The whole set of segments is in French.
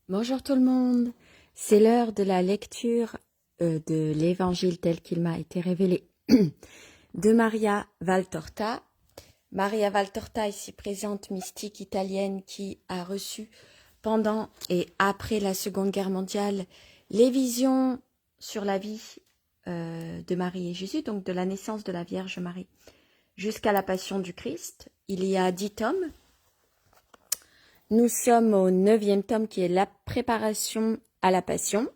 Bonjour tout le monde, c'est l'heure de la lecture de l'évangile tel qu'il m'a été révélé de Maria Valtorta. Maria Valtorta, ici présente, mystique italienne qui a reçu pendant et après la Seconde Guerre mondiale les visions sur la vie de Marie et Jésus, donc de la naissance de la Vierge Marie jusqu'à la Passion du Christ. Il y a 10 tomes. Nous sommes au 9e tome qui est la préparation à la Passion.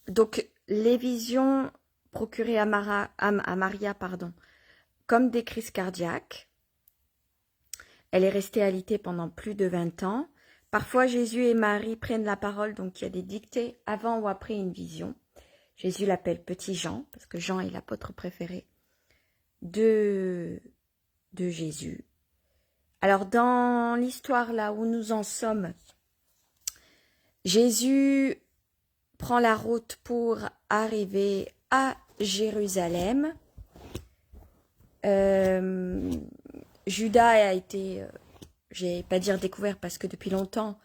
Donc, les visions procurées à Maria, comme des crises cardiaques. Elle est restée alitée pendant plus de 20 ans. Parfois, Jésus et Marie prennent la parole, donc il y a des dictées avant ou après une vision. Jésus l'appelle Petit Jean, parce que Jean est l'apôtre préféré de Jésus. Alors, dans l'histoire là où nous en sommes, Jésus prend la route pour arriver à Jérusalem. Judas a été, je vais pas dire découvert parce que depuis longtemps,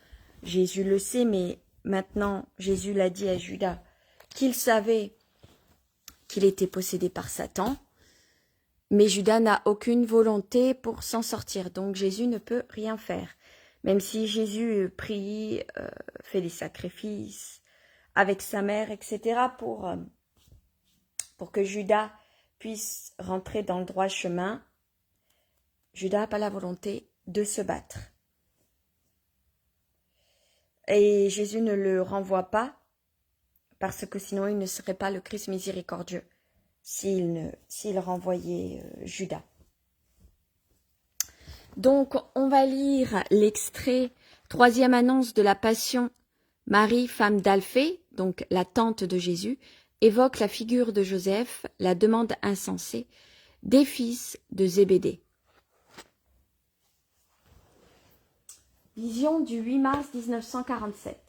Jésus le sait, mais maintenant, Jésus l'a dit à Judas qu'il savait qu'il était possédé par Satan. Mais Judas n'a aucune volonté pour s'en sortir, donc Jésus ne peut rien faire. Même si Jésus prie, fait des sacrifices avec sa mère, etc., pour que Judas puisse rentrer dans le droit chemin, Judas n'a pas la volonté de se battre. Et Jésus ne le renvoie pas, parce que sinon il ne serait pas le Christ miséricordieux s'il renvoyait Judas. Donc, on va lire l'extrait, 3e annonce de la Passion. Marie, femme d'Alphée, donc la tante de Jésus, évoque la figure de Joseph, la demande insensée des fils de Zébédée. Vision du 8 mars 1947.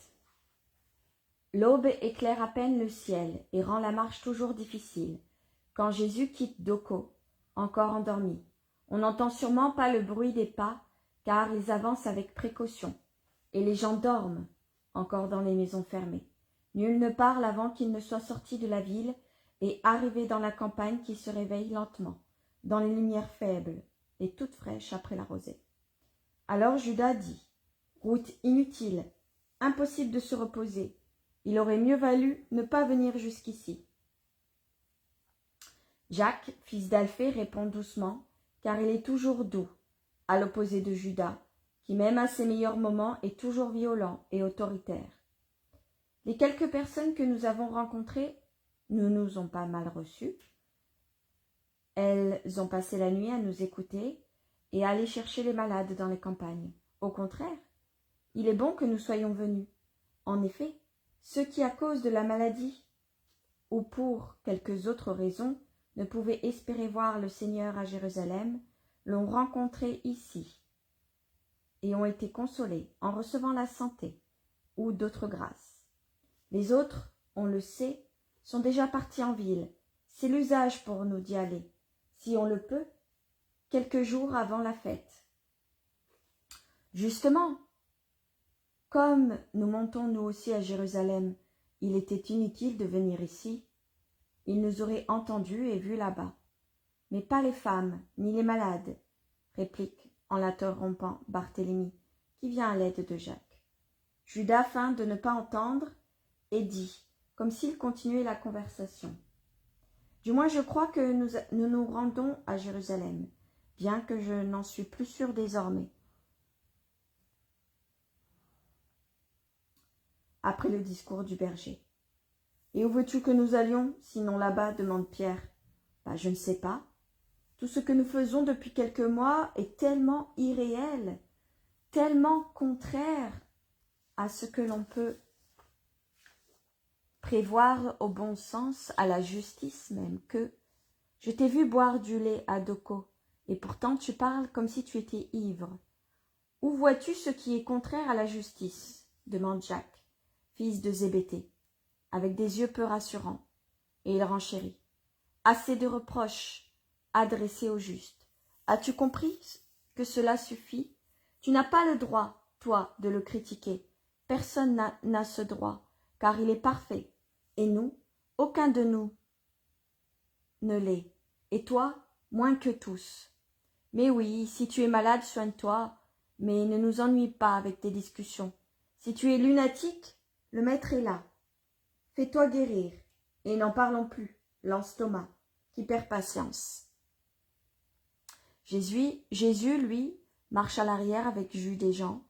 L'aube éclaire à peine le ciel et rend la marche toujours difficile. Quand Jésus quitte Doko, encore endormi, on n'entend sûrement pas le bruit des pas, car ils avancent avec précaution, et les gens dorment, encore dans les maisons fermées. Nul ne parle avant qu'il ne soit sorti de la ville et arrivé dans la campagne qui se réveille lentement, dans les lumières faibles et toutes fraîches après la rosée. Alors Judas dit, « Route inutile, impossible de se reposer, il aurait mieux valu ne pas venir jusqu'ici. » Jacques, fils d'Alphée, répond doucement, car il est toujours doux, à l'opposé de Judas, qui même à ses meilleurs moments est toujours violent et autoritaire. Les quelques personnes que nous avons rencontrées ne nous ont pas mal reçus. Elles ont passé la nuit à nous écouter et à aller chercher les malades dans les campagnes. Au contraire, il est bon que nous soyons venus. En effet, ceux qui, à cause de la maladie ou pour quelques autres raisons, ne pouvaient espérer voir le Seigneur à Jérusalem, l'ont rencontré ici et ont été consolés en recevant la santé ou d'autres grâces. Les autres, on le sait, sont déjà partis en ville. C'est l'usage pour nous d'y aller, si on le peut, quelques jours avant la fête. Justement, comme nous montons nous aussi à Jérusalem, il était inutile de venir ici. Ils nous auraient entendus et vus là-bas. Mais pas les femmes, ni les malades, réplique en l'interrompant Barthélemy, qui vient à l'aide de Jacques. Judas feint de ne pas entendre et dit, comme s'il continuait la conversation. Du moins je crois que nous nous rendons à Jérusalem, bien que je n'en suis plus sûr désormais. Après le discours du berger. Et où veux-tu que nous allions, sinon là-bas, demande Pierre. Je ne sais pas. Tout ce que nous faisons depuis quelques mois est tellement irréel, tellement contraire à ce que l'on peut prévoir au bon sens, à la justice même, que je t'ai vu boire du lait à Doko, et pourtant tu parles comme si tu étais ivre. Où vois-tu ce qui est contraire à la justice demande Jacques, fils de Zébédée, avec des yeux peu rassurants, et il renchérit. Assez de reproches adressés au juste. As-tu compris que cela suffit? Tu n'as pas le droit, toi, de le critiquer. Personne n'a ce droit, car il est parfait. Et nous, aucun de nous ne l'est. Et toi, moins que tous. Mais oui, si tu es malade, soigne-toi, mais ne nous ennuie pas avec tes discussions. Si tu es lunatique, le maître est là. Fais-toi guérir, et n'en parlons plus, lance Thomas, qui perd patience. Jésus, lui, marche à l'arrière avec Jude et Jean,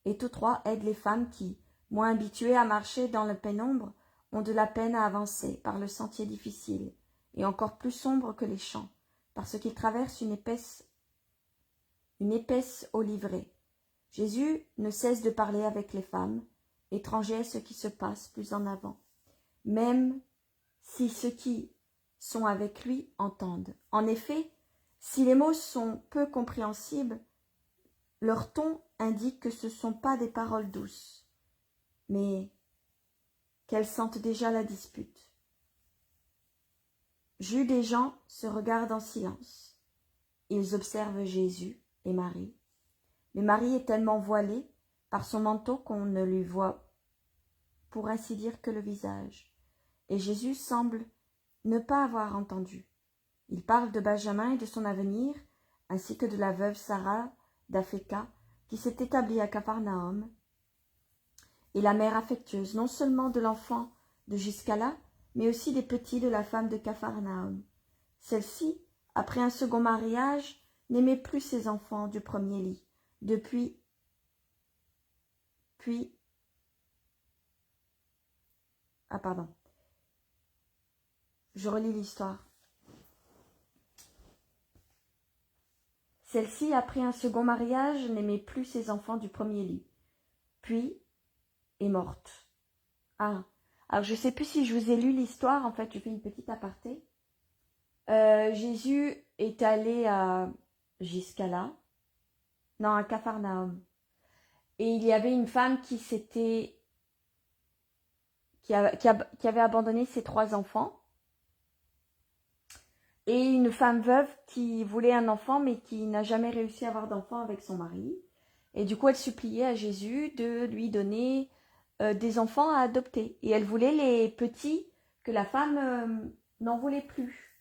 et tous trois aident les femmes qui, moins habituées à marcher dans la pénombre, ont de la peine à avancer par le sentier difficile, et encore plus sombre que les champs, parce qu'ils traversent une épaisse olivrée. Jésus ne cesse de parler avec les femmes, étrangers à ce qui se passe plus en avant, même si ceux qui sont avec lui entendent. En effet, si les mots sont peu compréhensibles, leur ton indique que ce ne sont pas des paroles douces, mais qu'elles sentent déjà la dispute. Jude et Jean se regardent en silence. Ils observent Jésus et Marie. Mais Marie est tellement voilée par son manteau qu'on ne lui voit, pour ainsi dire, que le visage. Et Jésus semble ne pas avoir entendu. Il parle de Benjamin et de son avenir, ainsi que de la veuve Sarah d'Afeka, qui s'est établie à Capharnaüm, et la mère affectueuse non seulement de l'enfant de jusqu'à-là, mais aussi des petits de la femme de Capharnaüm. Celle-ci, après un second mariage, n'aimait plus ses enfants du premier lit. Je relis l'histoire. Celle-ci, après un second mariage, n'aimait plus ses enfants du premier lit, puis est morte. Ah, alors je ne sais plus si je vous ai lu l'histoire, en fait, je fais une petite aparté. Jésus est allé jusqu'à là, non, à Capharnaüm. Et il y avait une femme qui avait abandonné ses 3 enfants. Et une femme veuve qui voulait un enfant, mais qui n'a jamais réussi à avoir d'enfant avec son mari. Et du coup, elle suppliait à Jésus de lui donner des enfants à adopter. Et elle voulait les petits que la femme n'en voulait plus.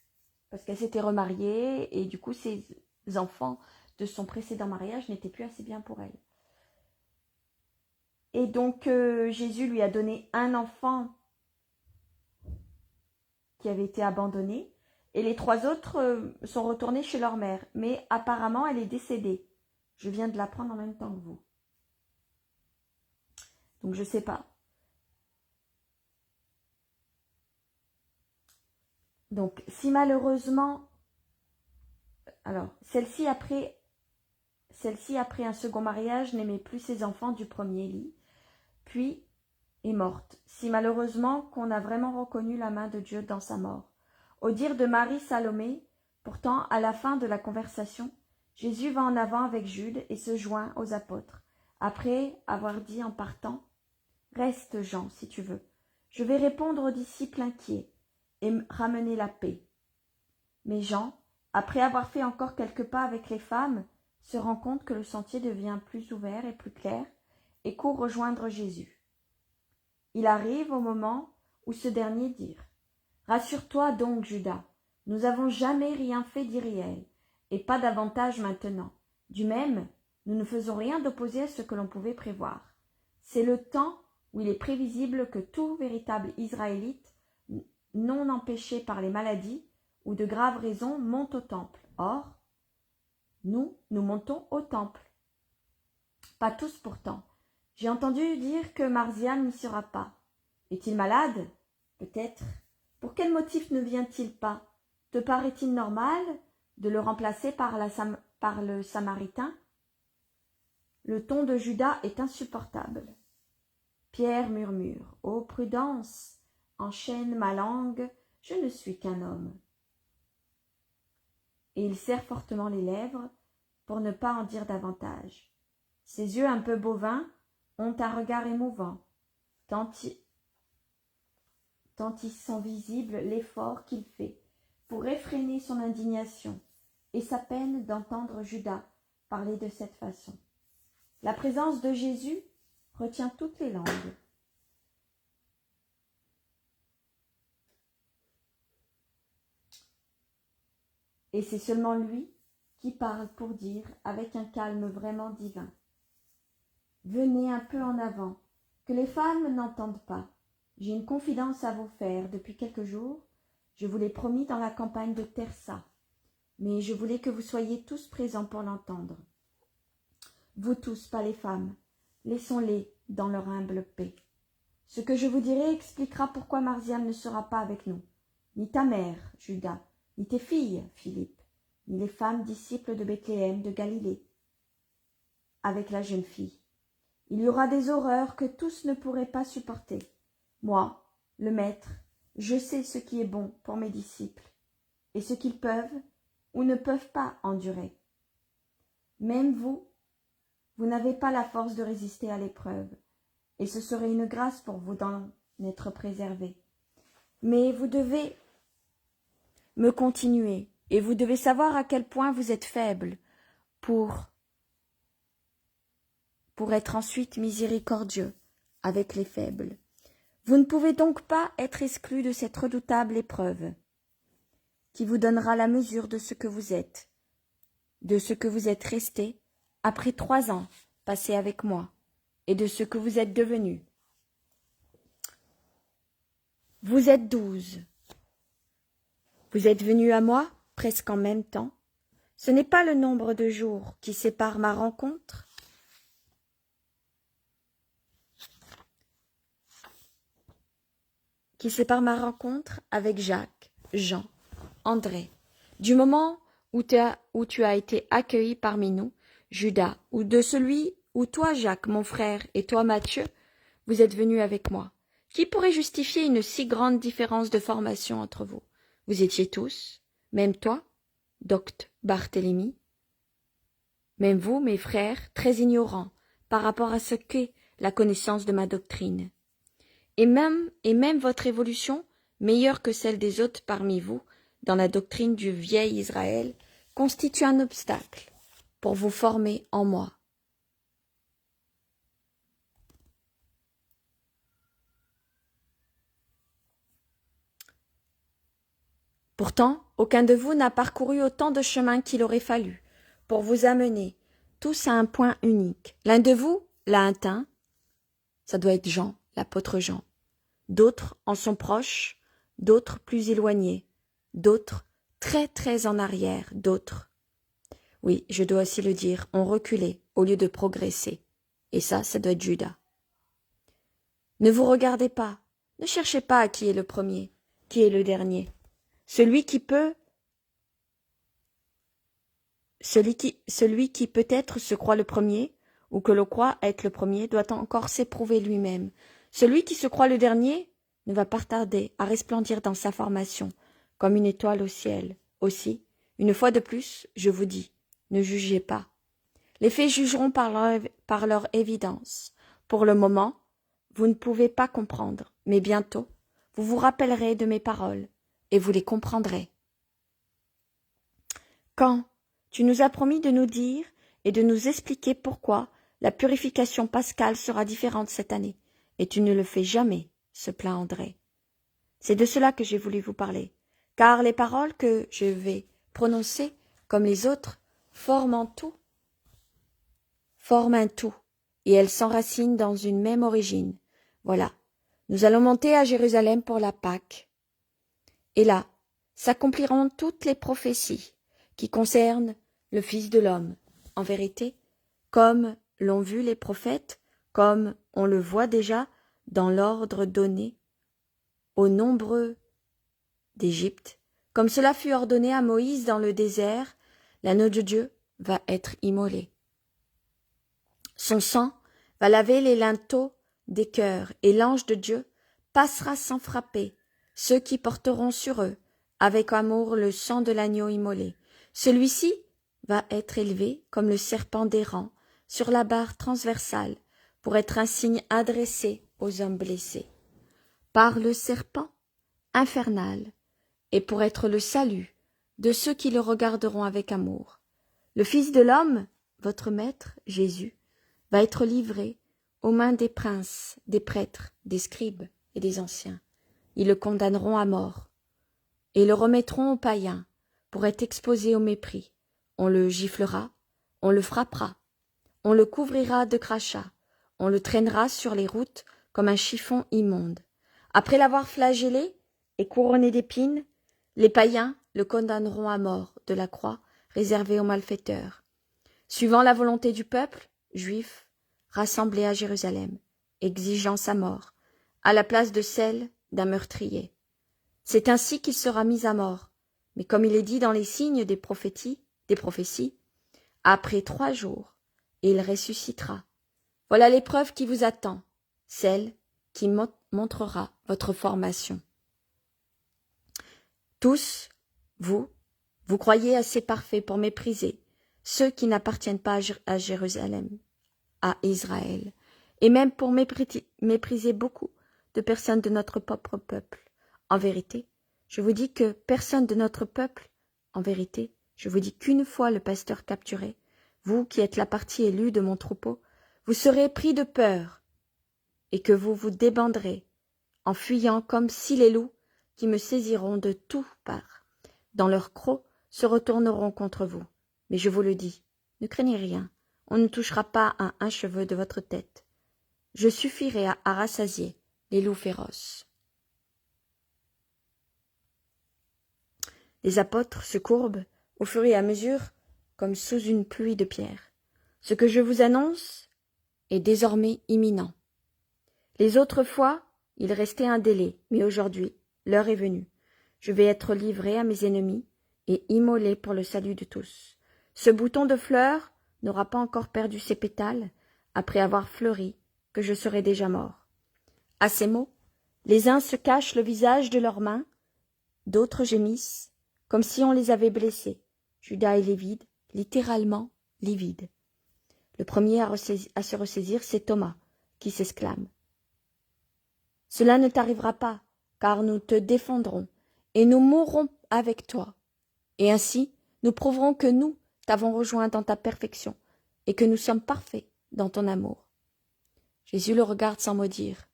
Parce qu'elle s'était remariée, et du coup, ses enfants de son précédent mariage n'étaient plus assez bien pour elle. Et donc, Jésus lui a donné un enfant qui avait été abandonné. Et les 3 autres sont retournés chez leur mère. Mais apparemment, elle est décédée. Je viens de l'apprendre en même temps que vous. Donc, je ne sais pas. Donc, si malheureusement... Alors, celle-ci, après un second mariage, n'aimait plus ses enfants du premier lit. Puis est morte. Si malheureusement qu'on a vraiment reconnu la main de Dieu dans sa mort. Au dire de Marie Salomé, pourtant, à la fin de la conversation, Jésus va en avant avec Jude et se joint aux apôtres, après avoir dit en partant « Reste, Jean, si tu veux. Je vais répondre aux disciples inquiets et ramener la paix. » Mais Jean, après avoir fait encore quelques pas avec les femmes, se rend compte que le sentier devient plus ouvert et plus clair et court rejoindre Jésus. Il arrive au moment où ce dernier dit « Rassure-toi donc, Judas, nous n'avons jamais rien fait d'irréel, et pas davantage maintenant. Du même, nous ne faisons rien d'opposé à ce que l'on pouvait prévoir. C'est le temps où il est prévisible que tout véritable Israélite, non empêché par les maladies ou de graves raisons, monte au temple. Or, nous montons au temple. Pas tous pourtant. J'ai entendu dire que Marzian n'y sera pas. Est-il malade? Peut-être. Pour quel motif ne vient-il pas? Te paraît-il normal de le remplacer par le Samaritain? Le ton de Judas est insupportable. Pierre murmure. Ô prudence, enchaîne ma langue, je ne suis qu'un homme. Et il serre fortement les lèvres pour ne pas en dire davantage. Ses yeux un peu bovins ont un regard émouvant, tant ils sont visibles l'effort qu'il fait pour réfréner son indignation et sa peine d'entendre Judas parler de cette façon. La présence de Jésus retient toutes les langues. Et c'est seulement lui qui parle pour dire, avec un calme vraiment divin: venez un peu en avant, que les femmes n'entendent pas. J'ai une confidence à vous faire depuis quelques jours. Je vous l'ai promis dans la campagne de Tersa, mais je voulais que vous soyez tous présents pour l'entendre. Vous tous, pas les femmes, laissons-les dans leur humble paix. Ce que je vous dirai expliquera pourquoi Marziam ne sera pas avec nous, ni ta mère, Judas, ni tes filles, Philippe, ni les femmes disciples de Bethléem de Galilée, avec la jeune fille. Il y aura des horreurs que tous ne pourraient pas supporter. Moi, le Maître, je sais ce qui est bon pour mes disciples, et ce qu'ils peuvent ou ne peuvent pas endurer. Même vous, vous n'avez pas la force de résister à l'épreuve, et ce serait une grâce pour vous d'en être préservé. Mais vous devez me continuer, et vous devez savoir à quel point vous êtes faible pour être ensuite miséricordieux avec les faibles. Vous ne pouvez donc pas être exclus de cette redoutable épreuve qui vous donnera la mesure de ce que vous êtes, de ce que vous êtes resté après 3 ans passés avec moi, et de ce que vous êtes devenus. Vous êtes 12. Vous êtes venus à moi presque en même temps. Ce n'est pas le nombre de jours qui sépare ma rencontre avec Jacques, Jean, André, du moment où tu as été accueilli parmi nous, Judas, ou de celui où toi, Jacques, mon frère, et toi, Matthieu, vous êtes venus avec moi. Qui pourrait justifier une si grande différence de formation entre vous? Vous étiez tous, même toi, docte Barthélemy, même vous, mes frères, très ignorants par rapport à ce qu'est la connaissance de ma doctrine. Et même votre évolution, meilleure que celle des autres parmi vous, dans la doctrine du vieil Israël, constitue un obstacle pour vous former en moi. Pourtant, aucun de vous n'a parcouru autant de chemin qu'il aurait fallu pour vous amener tous à un point unique. L'un de vous l'a atteint, ça doit être Jean, l'apôtre Jean. D'autres en sont proches, d'autres plus éloignés, d'autres très très en arrière, d'autres, oui, je dois aussi le dire, ont reculé au lieu de progresser. Et ça doit être Judas. Ne vous regardez pas, ne cherchez pas qui est le premier, qui est le dernier. Celui qui peut-être se croit le premier, ou que l'on croit être le premier, doit encore s'éprouver lui-même. Celui qui se croit le dernier ne va pas tarder à resplendir dans sa formation, comme une étoile au ciel. Aussi, une fois de plus, je vous dis, ne jugez pas. Les faits jugeront par leur évidence. Pour le moment, vous ne pouvez pas comprendre, mais bientôt, vous vous rappellerez de mes paroles, et vous les comprendrez. Quand tu nous as promis de nous dire et de nous expliquer pourquoi la purification pascale sera différente cette année, et tu ne le fais jamais, se plaint André. C'est de cela que j'ai voulu vous parler, car les paroles que je vais prononcer, comme les autres, forment un tout, et elles s'enracinent dans une même origine. Voilà, nous allons monter à Jérusalem pour la Pâque. Et là, s'accompliront toutes les prophéties qui concernent le Fils de l'homme. En vérité, comme l'ont vu les prophètes, comme on le voit déjà dans l'ordre donné aux nombreux d'Égypte, comme cela fut ordonné à Moïse dans le désert, l'agneau de Dieu va être immolé. Son sang va laver les linteaux des cœurs, et l'ange de Dieu passera sans frapper ceux qui porteront sur eux avec amour le sang de l'agneau immolé. Celui-ci va être élevé comme le serpent d'Héran sur la barre transversale pour être un signe adressé aux hommes blessés par le serpent infernal et pour être le salut de ceux qui le regarderont avec amour. Le Fils de l'homme votre maître, Jésus, va être livré aux mains des princes, des prêtres, des scribes et des anciens. Ils le condamneront à mort et le remettront aux païens pour être exposé au mépris. On le giflera, on le frappera, on le couvrira de crachats, on le traînera sur les routes comme un chiffon immonde. Après l'avoir flagellé et couronné d'épines, les païens le condamneront à mort de la croix réservée aux malfaiteurs, suivant la volonté du peuple juif rassemblé à Jérusalem, exigeant sa mort, à la place de celle d'un meurtrier. C'est ainsi qu'il sera mis à mort, mais comme il est dit dans les signes des prophéties, après 3 jours, il ressuscitera. Voilà l'épreuve qui vous attend, celle qui montrera votre formation. Tous, vous croyez assez parfaits pour mépriser ceux qui n'appartiennent pas à Jérusalem, à Israël, et même pour mépriser beaucoup de personnes de notre propre peuple. En vérité, je vous dis que personne de notre peuple, en vérité, je vous dis qu'une fois le pasteur capturé, vous qui êtes la partie élue de mon troupeau, vous serez pris de peur, et que vous vous débanderez, en fuyant comme si les loups, qui me saisiront de toutes parts, dans leurs crocs, se retourneront contre vous. Mais je vous le dis, ne craignez rien, on ne touchera pas à un cheveu de votre tête. Je suffirai à rassasier les loups féroces. Les apôtres se courbent au fur et à mesure comme sous une pluie de pierres. Ce que je vous annonce est désormais imminent. Les autres fois, il restait un délai, mais aujourd'hui, l'heure est venue. Je vais être livré à mes ennemis et immolé pour le salut de tous. Ce bouton de fleur n'aura pas encore perdu ses pétales après avoir fleuri, que je serai déjà mort. À ces mots, les uns se cachent le visage de leurs mains, d'autres gémissent, comme si on les avait blessés. Judas est livide, littéralement livide. Le premier à se ressaisir, c'est Thomas, qui s'exclame. « Cela ne t'arrivera pas, car nous te défendrons, et nous mourrons avec toi. Et ainsi, nous prouverons que nous t'avons rejoint dans ta perfection, et que nous sommes parfaits dans ton amour. » Jésus le regarde sans mot dire.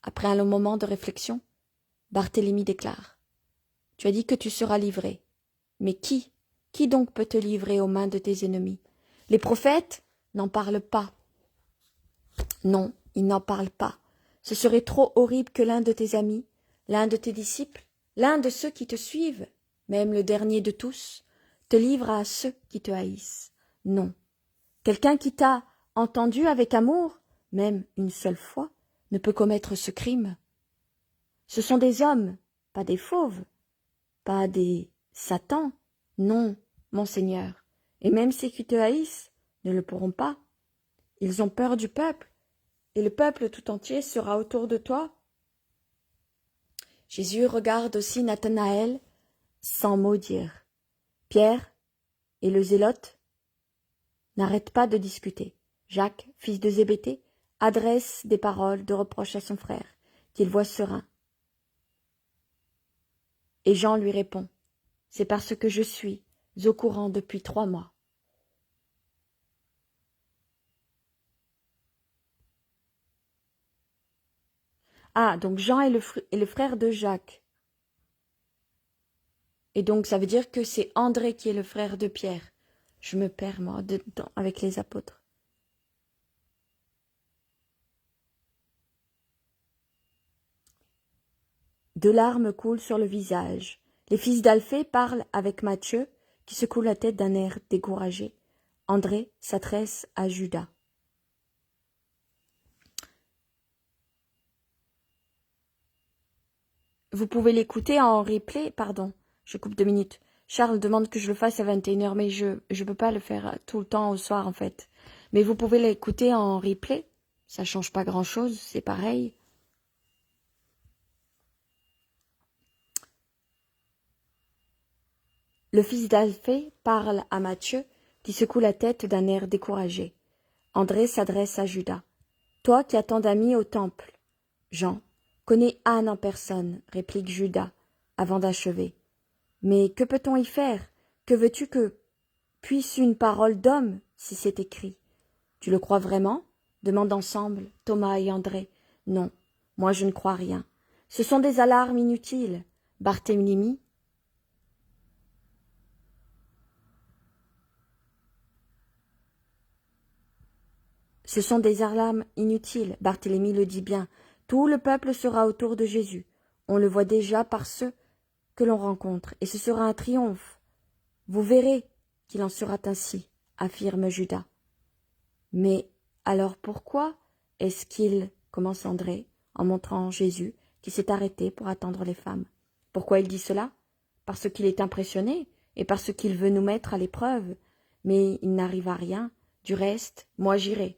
Après un long moment de réflexion, Barthélemy déclare. « Tu as dit que tu seras livré. Mais qui donc peut te livrer aux mains de tes ennemis? Les prophètes n'en parlent pas. Non, ils n'en parlent pas. Ce serait trop horrible que l'un de tes amis, l'un de tes disciples, l'un de ceux qui te suivent, même le dernier de tous, te livre à ceux qui te haïssent. Non. Quelqu'un qui t'a entendu avec amour, même une seule fois, ne peut commettre ce crime. Ce sont des hommes, pas des fauves, pas des satans. Non, mon Seigneur. Et même ceux qui te haïssent ne le pourront pas. Ils ont peur du peuple, et le peuple tout entier sera autour de toi. Jésus regarde aussi Nathanaël sans mot dire. Pierre et le zélote n'arrêtent pas de discuter. Jacques, fils de Zébédée, adresse des paroles de reproche à son frère, qu'il voit serein. Et Jean lui répond, « C'est parce que je suis au courant depuis 3 mois. » Ah, donc Jean est le frère de Jacques. Et donc ça veut dire que c'est André qui est le frère de Pierre. Je me perds, moi, dedans, avec les apôtres. Deux larmes coulent sur le visage. Les fils d'Alphée parlent avec Matthieu, qui secoue la tête d'un air découragé. André s'adresse à Judas. Vous pouvez l'écouter en replay, pardon, je coupe 2 minutes. Charles demande que je le fasse à 21h, mais je ne peux pas le faire tout le temps au soir, en fait. Mais vous pouvez l'écouter en replay, ça change pas grand-chose, c'est pareil. Le fils d'Alphée parle à Matthieu, qui secoue la tête d'un air découragé. André s'adresse à Judas. « Toi qui as tant d'amis au temple. » Jean connaît Anne en personne, réplique Judas, avant d'achever. « Mais que peut-on y faire? Que veux-tu que puisse une parole d'homme si c'est écrit. Tu le crois vraiment? Demandent ensemble Thomas et André. Non, moi je ne crois rien. Ce sont des alarmes inutiles. Barthélemy. Ce sont des alarmes inutiles, Barthélemy le dit bien. Tout le peuple sera autour de Jésus. On le voit déjà par ceux que l'on rencontre, et ce sera un triomphe. Vous verrez qu'il en sera ainsi, affirme Judas. Mais alors pourquoi est-ce qu'il, commence André, en montrant Jésus, qui s'est arrêté pour attendre les femmes? Pourquoi il dit cela? Parce qu'il est impressionné, et parce qu'il veut nous mettre à l'épreuve. Mais il n'arrive à rien. Du reste, moi j'irai.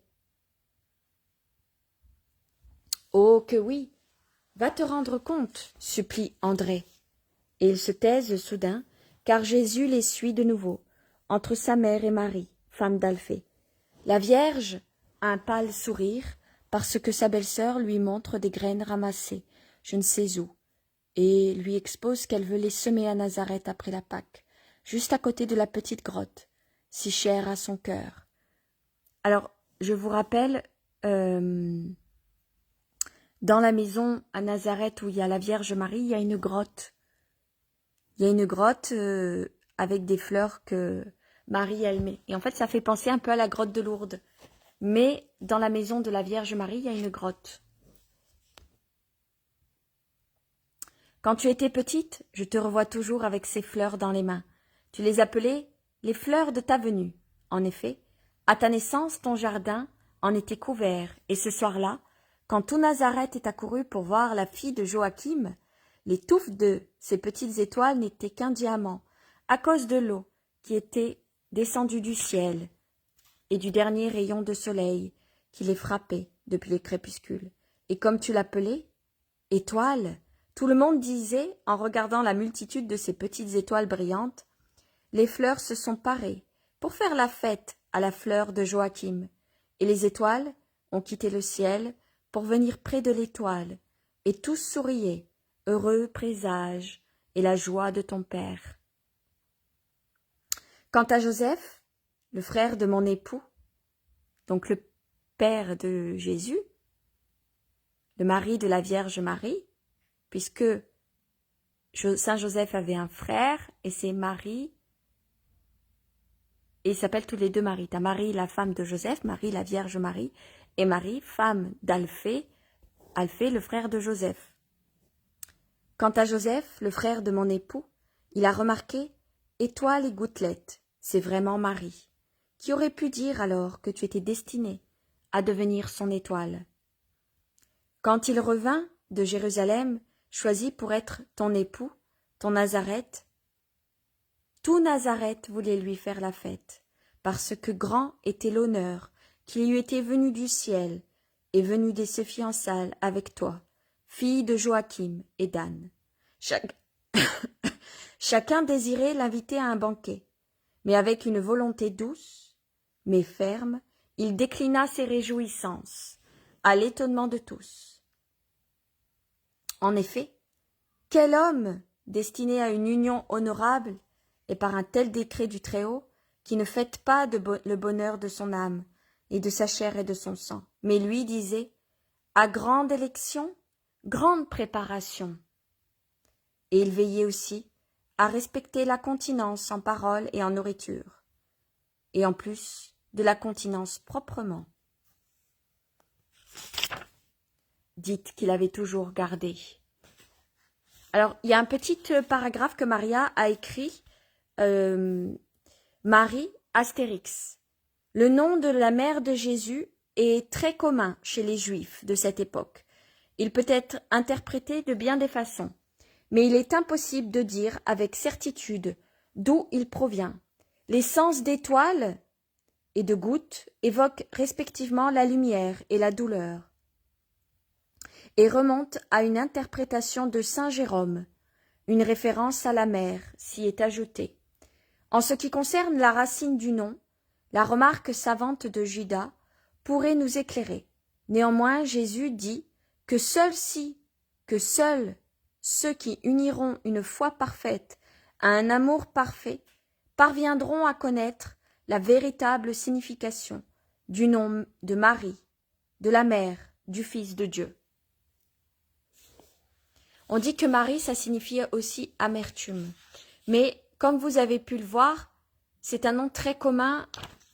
Oh que oui! Va te rendre compte, supplie André. Et ils se taisent soudain, car Jésus les suit de nouveau, entre sa mère et Marie, femme d'Alphée. La Vierge a un pâle sourire, parce que sa belle-sœur lui montre des graines ramassées, je ne sais où, et lui expose qu'elle veut les semer à Nazareth après la Pâque, juste à côté de la petite grotte, si chère à son cœur. Alors, je vous rappelle, dans la maison à Nazareth où il y a la Vierge Marie, il y a une grotte. Il y a une grotte avec des fleurs que Marie elle met. Et en fait, ça fait penser un peu à la grotte de Lourdes. Mais dans la maison de la Vierge Marie, il y a une grotte. Quand tu étais petite, je te revois toujours avec ces fleurs dans les mains. Tu les appelais les fleurs de ta venue. En effet, à ta naissance, ton jardin en était couvert. Et ce soir-là, quand tout Nazareth est accouru pour voir la fille de Joachim, les touffes de ces petites étoiles n'étaient qu'un diamant, à cause de l'eau qui était descendue du ciel et du dernier rayon de soleil qui les frappait depuis le crépuscule. Et comme tu l'appelais, étoile, tout le monde disait, en regardant la multitude de ces petites étoiles brillantes, les fleurs se sont parées pour faire la fête à la fleur de Joachim, et les étoiles ont quitté le ciel pour venir près de l'étoile, et tous souriaient, heureux présage et la joie de ton père. Quant à Joseph, le frère de mon époux, donc le père de Jésus, le mari de la Vierge Marie, puisque Saint Joseph avait un frère et c'est Marie, et ils s'appellent tous les deux Marie. T'as Marie, la femme de Joseph, Marie, la Vierge Marie, et Marie, femme d'Alphée, Alphée, le frère de Joseph. Quant à Joseph, le frère de mon époux, il a remarqué « Étoile et gouttelette, c'est vraiment Marie. » Qui aurait pu dire alors que tu étais destiné à devenir son étoile? Quand il revint de Jérusalem, choisi pour être ton époux, ton Nazareth, tout Nazareth voulait lui faire la fête, parce que grand était l'honneur qui lui était venu du ciel et venu de ses fiançailles avec toi, fille de Joachim et d'Anne. Chacun désirait l'inviter à un banquet, mais avec une volonté douce, mais ferme, il déclina ses réjouissances, à l'étonnement de tous. En effet, quel homme, destiné à une union honorable, et par un tel décret du Très-Haut, qui ne fête pas le bonheur de son âme, et de sa chair et de son sang, mais lui disait, à grande élection, grande préparation. Et il veillait aussi à respecter la continence en parole et en nourriture, et en plus de la continence proprement, dite qu'il avait toujours gardée. Alors, il y a un petit paragraphe que Maria a écrit, Marie Astérix. Le nom de la mère de Jésus est très commun chez les Juifs de cette époque. Il peut être interprété de bien des façons, mais il est impossible de dire avec certitude d'où il provient. Les sens d'étoile et de goutte évoquent respectivement la lumière et la douleur, et remontent à une interprétation de saint Jérôme. Une référence à la mer s'y est ajoutée. En ce qui concerne la racine du nom, la remarque savante de Judas pourrait nous éclairer. Néanmoins, Jésus dit que seuls ceux qui uniront une foi parfaite à un amour parfait parviendront à connaître la véritable signification du nom de Marie, de la mère du Fils de Dieu. On dit que Marie, ça signifie aussi amertume. Mais comme vous avez pu le voir, c'est un nom très commun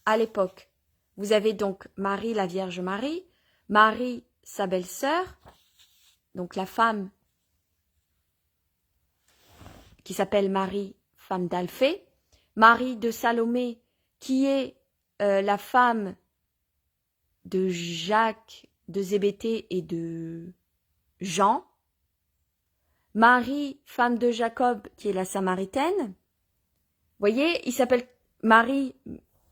à l'époque. Vous avez donc Marie, la Vierge Marie, Marie, sa belle-sœur, donc la femme qui s'appelle Marie, femme d'Alphée, Marie de Salomé, qui est la femme de Jacques, de Zébédée et de Jean, Marie, femme de Jacob, qui est la Samaritaine. Vous voyez, il s'appelle Marie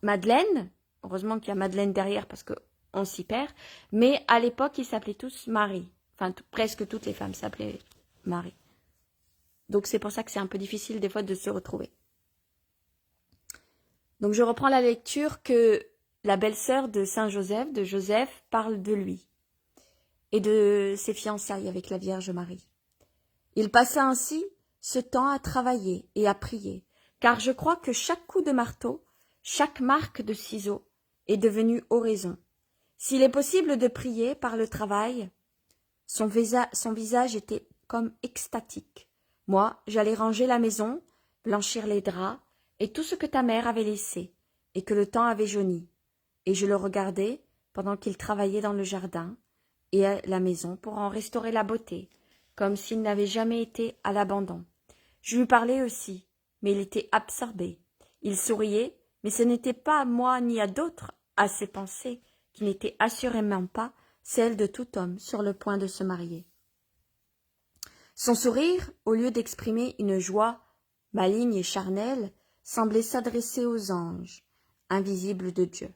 Madeleine. Heureusement qu'il y a Madeleine derrière parce qu'on s'y perd. Mais à l'époque, ils s'appelaient tous Marie. Enfin, presque toutes les femmes s'appelaient Marie. Donc c'est pour ça que c'est un peu difficile des fois de se retrouver. Donc je reprends la lecture que la belle-sœur de Saint Joseph, de Joseph, parle de lui et de ses fiançailles avec la Vierge Marie. Il passa ainsi ce temps à travailler et à prier, car je crois que chaque coup de marteau, chaque marque de ciseau est devenu oraison. S'il est possible de prier par le travail, son visage était comme extatique. Moi, j'allais ranger la maison, blanchir les draps et tout ce que ta mère avait laissé et que le temps avait jauni. Et je le regardais pendant qu'il travaillait dans le jardin et à la maison pour en restaurer la beauté, comme s'il n'avait jamais été à l'abandon. Je lui parlais aussi, mais il était absorbé. Il souriait, mais ce n'était pas à moi ni à d'autres à ses pensées, qui n'étaient assurément pas celles de tout homme sur le point de se marier. Son sourire, au lieu d'exprimer une joie maligne et charnelle, semblait s'adresser aux anges, invisibles de Dieu,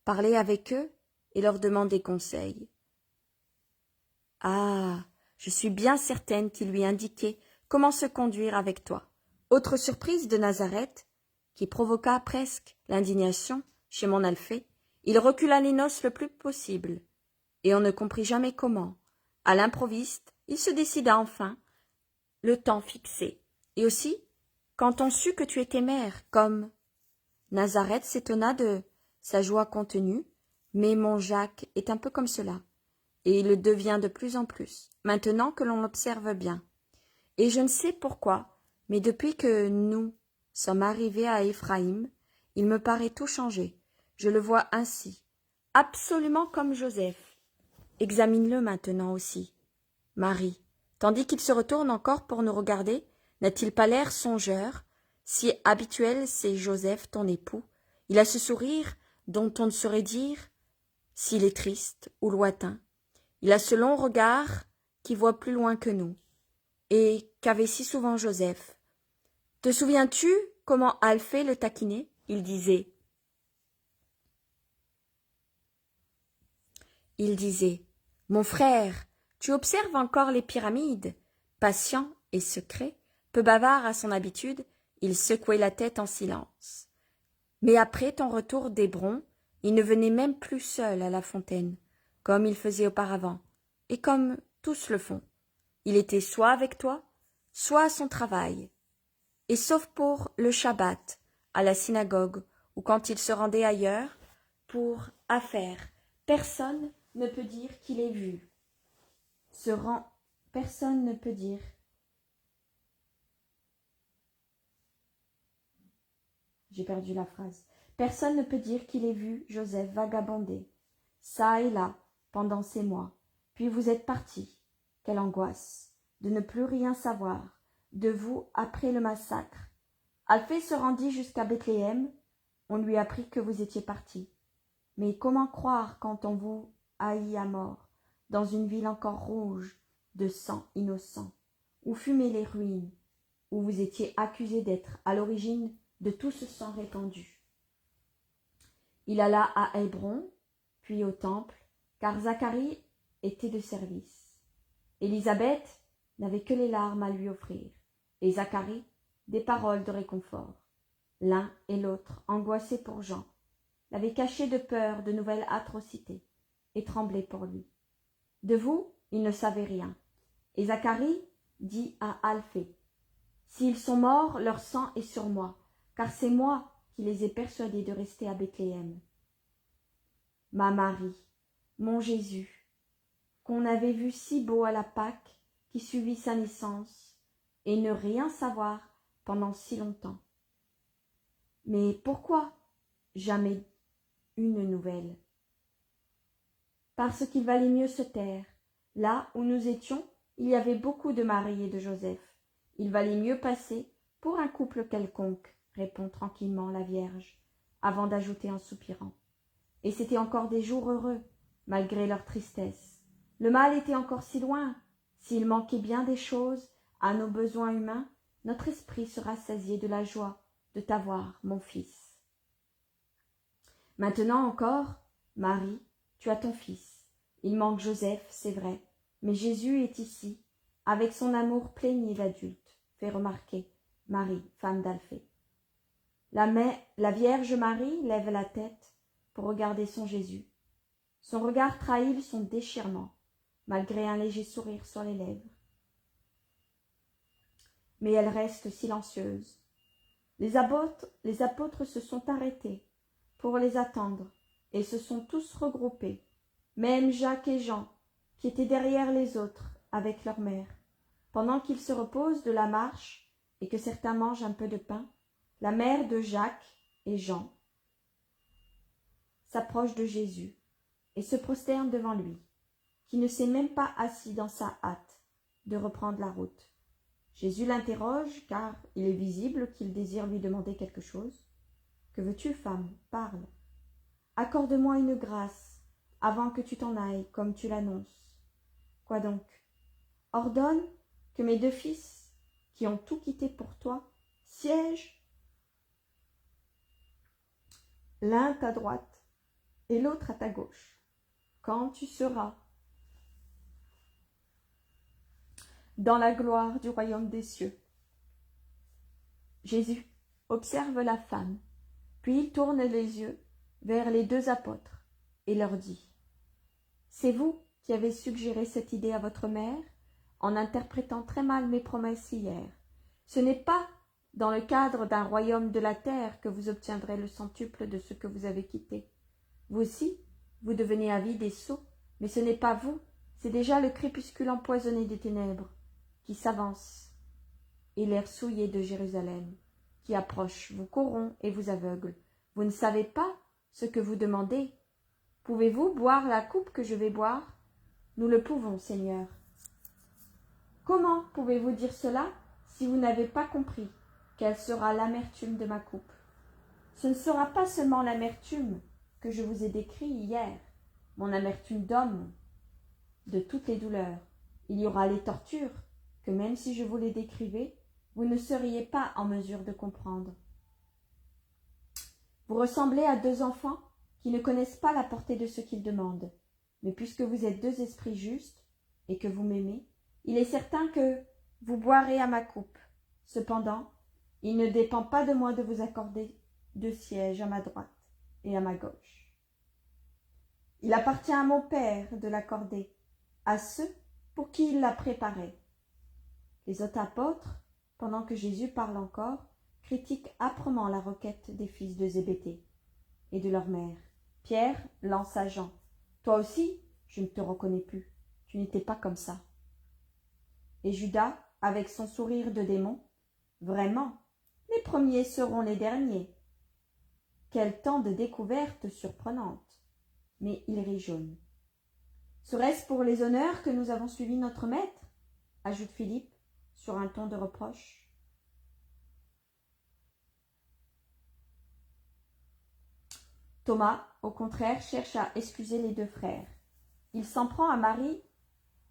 parler avec eux et leur demander conseil. Ah, je suis bien certaine qu'il lui indiquait comment se conduire avec toi. Autre surprise de Nazareth, qui provoqua presque l'indignation chez mon Alphée, il recula les noces le plus possible, et on ne comprit jamais comment. À l'improviste, il se décida enfin, le temps fixé. Et aussi, quand on sut que tu étais mère, comme... Nazareth s'étonna de sa joie contenue, mais mon Jacques est un peu comme cela, et il le devient de plus en plus, maintenant que l'on l'observe bien. Et je ne sais pourquoi, mais depuis que nous sommes arrivés à Éphraïm, il me paraît tout changé. Je le vois ainsi, absolument comme Joseph. Examine-le maintenant aussi. Marie, tandis qu'il se retourne encore pour nous regarder, n'a-t-il pas l'air songeur? Si habituel c'est Joseph, ton époux. Il a ce sourire dont on ne saurait dire s'il est triste ou lointain. Il a ce long regard qui voit plus loin que nous, et qu'avait si souvent Joseph. Te souviens-tu comment Alphée le taquinait? Il disait, mon frère, tu observes encore les pyramides? Patient et secret, peu bavard à son habitude, il secouait la tête en silence. Mais après ton retour d'Hébron, il ne venait même plus seul à la fontaine, comme il faisait auparavant, et comme tous le font. Il était soit avec toi, soit à son travail, et sauf pour le Shabbat, à la synagogue, ou quand il se rendait ailleurs, pour affaires, personne ne peut dire qu'il ait vu. Personne ne peut dire. J'ai perdu la phrase. Personne ne peut dire qu'il ait vu Joseph vagabonder, çà et là, pendant ces mois. Puis vous êtes partis. Quelle angoisse de ne plus rien savoir de vous après le massacre. Alphée se rendit jusqu'à Bethléem. On lui apprit que vous étiez partis. Mais comment croire quand on vous haït à mort, dans une ville encore rouge de sang innocent, où fumaient les ruines, où vous étiez accusé d'être à l'origine de tout ce sang répandu. Il alla à Hébron, puis au temple, car Zacharie était de service. Élisabeth n'avait que les larmes à lui offrir, et Zacharie des paroles de réconfort. L'un et l'autre, angoissés pour Jean, l'avaient caché de peur de nouvelles atrocités, et tremblaient pour lui. De vous, il ne savait rien. Et Zacharie dit à Alphée, « S'ils sont morts, leur sang est sur moi, car c'est moi qui les ait persuadés de rester à Bethléem. Ma Marie, mon Jésus, qu'on avait vu si beau à la Pâque qui suivit sa naissance, et ne rien savoir pendant si longtemps. Mais pourquoi jamais une nouvelle? Parce qu'il valait mieux se taire. Là où nous étions, il y avait beaucoup de Marie et de Joseph. Il valait mieux passer pour un couple quelconque, répond tranquillement la Vierge, avant d'ajouter en soupirant. Et c'étaient encore des jours heureux, malgré leur tristesse. Le mal était encore si loin. S'il manquait bien des choses à nos besoins humains, notre esprit sera rassasié de la joie de t'avoir, mon fils. Maintenant encore, Marie, tu as ton fils. Il manque Joseph, c'est vrai, mais Jésus est ici, avec son amour plénier d'adulte, fait remarquer Marie, femme d'Alphée. La Vierge Marie lève la tête pour regarder son Jésus. Son regard trahit son déchirement, malgré un léger sourire sur les lèvres. Mais elle reste silencieuse. Les apôtres se sont arrêtés pour les attendre et se sont tous regroupés, même Jacques et Jean, qui étaient derrière les autres avec leur mère. Pendant qu'ils se reposent de la marche et que certains mangent un peu de pain, la mère de Jacques et Jean s'approche de Jésus et se prosterne devant lui, qui ne s'est même pas assis dans sa hâte de reprendre la route. Jésus l'interroge, car il est visible qu'il désire lui demander quelque chose. « Que veux-tu, femme? Parle. Accorde-moi une grâce, avant que tu t'en ailles, comme tu l'annonces. Quoi donc? Ordonne que mes deux fils, qui ont tout quitté pour toi, siègent l'un à ta droite et l'autre à ta gauche, quand tu seras dans la gloire du royaume des cieux. » Jésus observe la femme, puis il tourne les yeux vers les deux apôtres et leur dit : « C'est vous qui avez suggéré cette idée à votre mère en interprétant très mal mes promesses hier. Ce n'est pas dans le cadre d'un royaume de la terre que vous obtiendrez le centuple de ce que vous avez quitté. Vous aussi, vous devenez avides et sots, mais ce n'est pas vous, c'est déjà le crépuscule empoisonné des ténèbres qui s'avance, et l'air souillé de Jérusalem, qui approche, vous corrompt et vous aveugle. Vous ne savez pas ce que vous demandez. Pouvez-vous boire la coupe que je vais boire? Nous le pouvons, Seigneur. Comment pouvez-vous dire cela si vous n'avez pas compris quelle sera l'amertume de ma coupe? Ce ne sera pas seulement l'amertume que je vous ai décrite hier, mon amertume d'homme, de toutes les douleurs. Il y aura les tortures, que même si je vous les décrivais, vous ne seriez pas en mesure de comprendre. Vous ressemblez à deux enfants qui ne connaissent pas la portée de ce qu'ils demandent. Mais puisque vous êtes deux esprits justes et que vous m'aimez, il est certain que vous boirez à ma coupe. Cependant, il ne dépend pas de moi de vous accorder deux sièges à ma droite et à ma gauche. Il appartient à mon Père de l'accorder à ceux pour qui il l'a préparé. Les autres apôtres, pendant que Jésus parle encore, critiquent âprement la requête des fils de Zébédée et de leur mère. Pierre lance à Jean : « Toi aussi, je ne te reconnais plus. Tu n'étais pas comme ça. » Et Judas, avec son sourire de démon : « Vraiment, les premiers seront les derniers. » Quel temps de découverte surprenante. Mais il rit jaune. « Serait-ce pour les honneurs que nous avons suivi notre maître ? » ajoute Philippe, sur un ton de reproche. Thomas, au contraire, cherche à excuser les deux frères. Il s'en prend à Marie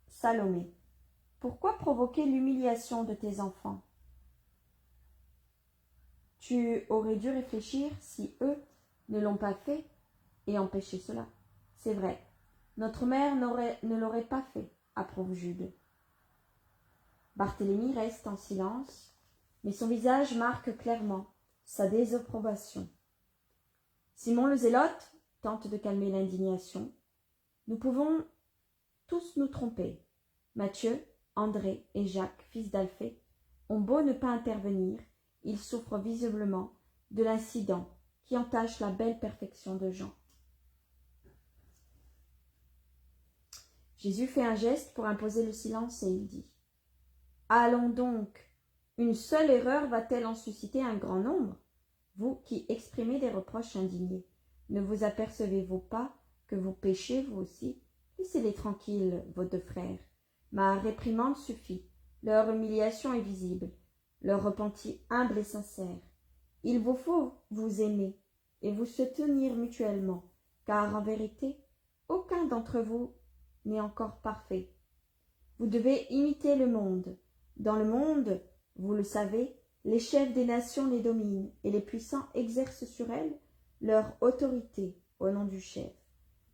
Salomé. « Pourquoi provoquer l'humiliation de tes enfants ? Tu aurais dû réfléchir si eux ne l'ont pas fait et empêcher cela. C'est vrai, notre mère ne l'aurait pas fait, approuve Jude. » Barthélemy reste en silence, mais son visage marque clairement sa désapprobation. Simon le Zélote tente de calmer l'indignation. Nous pouvons tous nous tromper. Matthieu, André et Jacques, fils d'Alphée, ont beau ne pas intervenir, ils souffrent visiblement de l'incident qui entachent la belle perfection de Jean. Jésus fait un geste pour imposer le silence et il dit « Allons donc, une seule erreur va-t-elle en susciter un grand nombre? Vous qui exprimez des reproches indignés, ne vous apercevez-vous pas que vous péchez vous aussi? Laissez-les tranquilles, vos deux frères. Ma réprimande suffit, leur humiliation est visible, leur repenti humble et sincère. Il vous faut vous aimer et vous soutenir mutuellement, car en vérité, aucun d'entre vous n'est encore parfait. Vous devez imiter le monde. Dans le monde, vous le savez, les chefs des nations les dominent et les puissants exercent sur elles leur autorité au nom du chef.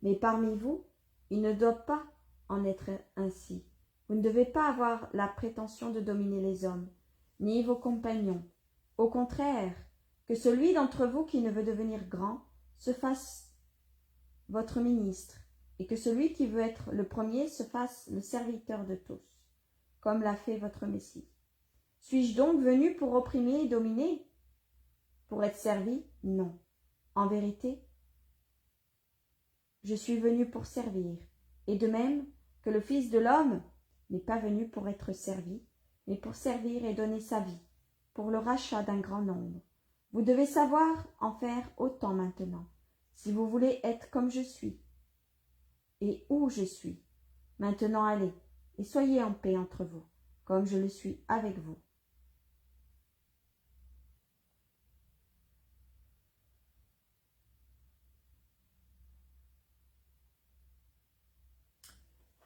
Mais parmi vous, il ne doit pas en être ainsi. Vous ne devez pas avoir la prétention de dominer les hommes, ni vos compagnons. Au contraire, que celui d'entre vous qui ne veut devenir grand se fasse votre ministre, et que celui qui veut être le premier se fasse le serviteur de tous, comme l'a fait votre Messie. Suis-je donc venu pour opprimer et dominer? Pour être servi? Non. En vérité, je suis venu pour servir, et de même que le Fils de l'homme n'est pas venu pour être servi, mais pour servir et donner sa vie, pour le rachat d'un grand nombre. Vous devez savoir en faire autant maintenant, si vous voulez être comme je suis, et où je suis. Maintenant allez, et soyez en paix entre vous, comme je le suis avec vous.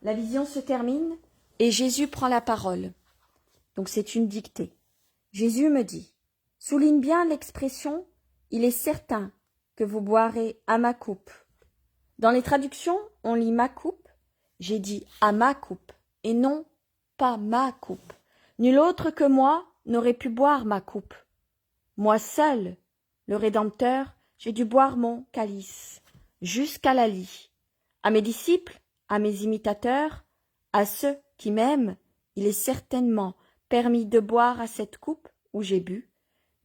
La vision se termine et Jésus prend la parole. Donc c'est une dictée. Jésus me dit, souligne bien l'expression « il est certain que vous boirez à ma coupe ». Dans les traductions, on lit ma coupe, j'ai dit à ma coupe et non pas ma coupe. Nul autre que moi n'aurait pu boire ma coupe. Moi seul, le Rédempteur, j'ai dû boire mon calice jusqu'à la lie. À mes disciples, à mes imitateurs, à ceux qui m'aiment, il est certainement permis de boire à cette coupe où j'ai bu,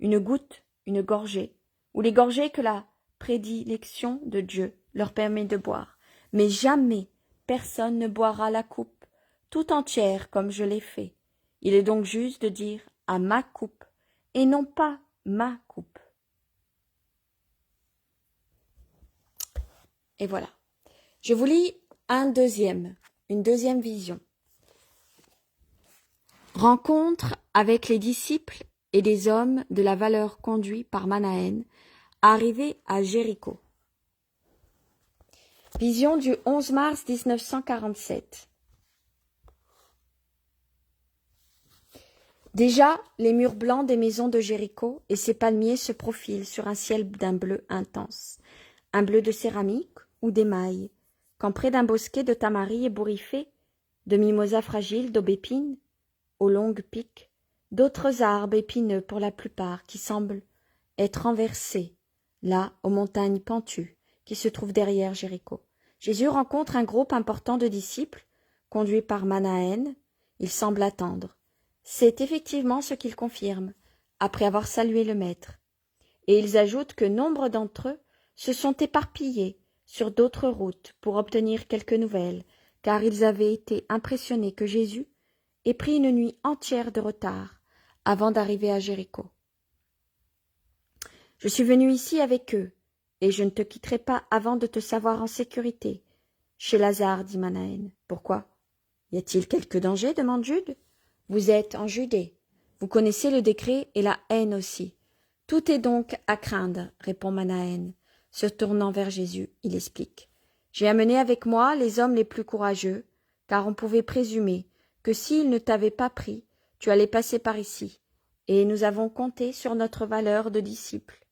une goutte, une gorgée, ou les gorgées que la prédilection de Dieu leur permet de boire. Mais jamais personne ne boira la coupe tout entière comme je l'ai fait. Il est donc juste de dire à ma coupe et non pas ma coupe. Et voilà. Je vous lis une deuxième vision. Rencontre avec les disciples et des hommes de la valeur conduits par Manahen, arrivés à Jéricho. Vision du 11 mars 1947. Déjà, les murs blancs des maisons de Jéricho et ses palmiers se profilent sur un ciel d'un bleu intense, un bleu de céramique ou d'émail, quand près d'un bosquet de tamaris ébouriffé, de mimosas fragiles, d'aubépines, aux longues piques, d'autres arbres épineux pour la plupart qui semblent être renversés, là, aux montagnes pentues, qui se trouvent derrière Jéricho. Jésus rencontre un groupe important de disciples, conduits par Manahen. Il semble attendre. C'est effectivement ce qu'il confirme, après avoir salué le Maître. Et ils ajoutent que nombre d'entre eux se sont éparpillés sur d'autres routes pour obtenir quelques nouvelles, car ils avaient été impressionnés que Jésus ait pris une nuit entière de retard avant d'arriver à Jéricho. Je suis venu ici avec eux, et je ne te quitterai pas avant de te savoir en sécurité. Chez Lazare, dit Manahen. Pourquoi? Y a-t-il quelque danger? Demande Jude. Vous êtes en Judée. Vous connaissez le décret et la haine aussi. Tout est donc à craindre, répond Manahen. Se tournant vers Jésus, il explique. J'ai amené avec moi les hommes les plus courageux, car on pouvait présumer que s'ils ne t'avaient pas pris, tu allais passer par ici, et nous avons compté sur notre valeur de disciples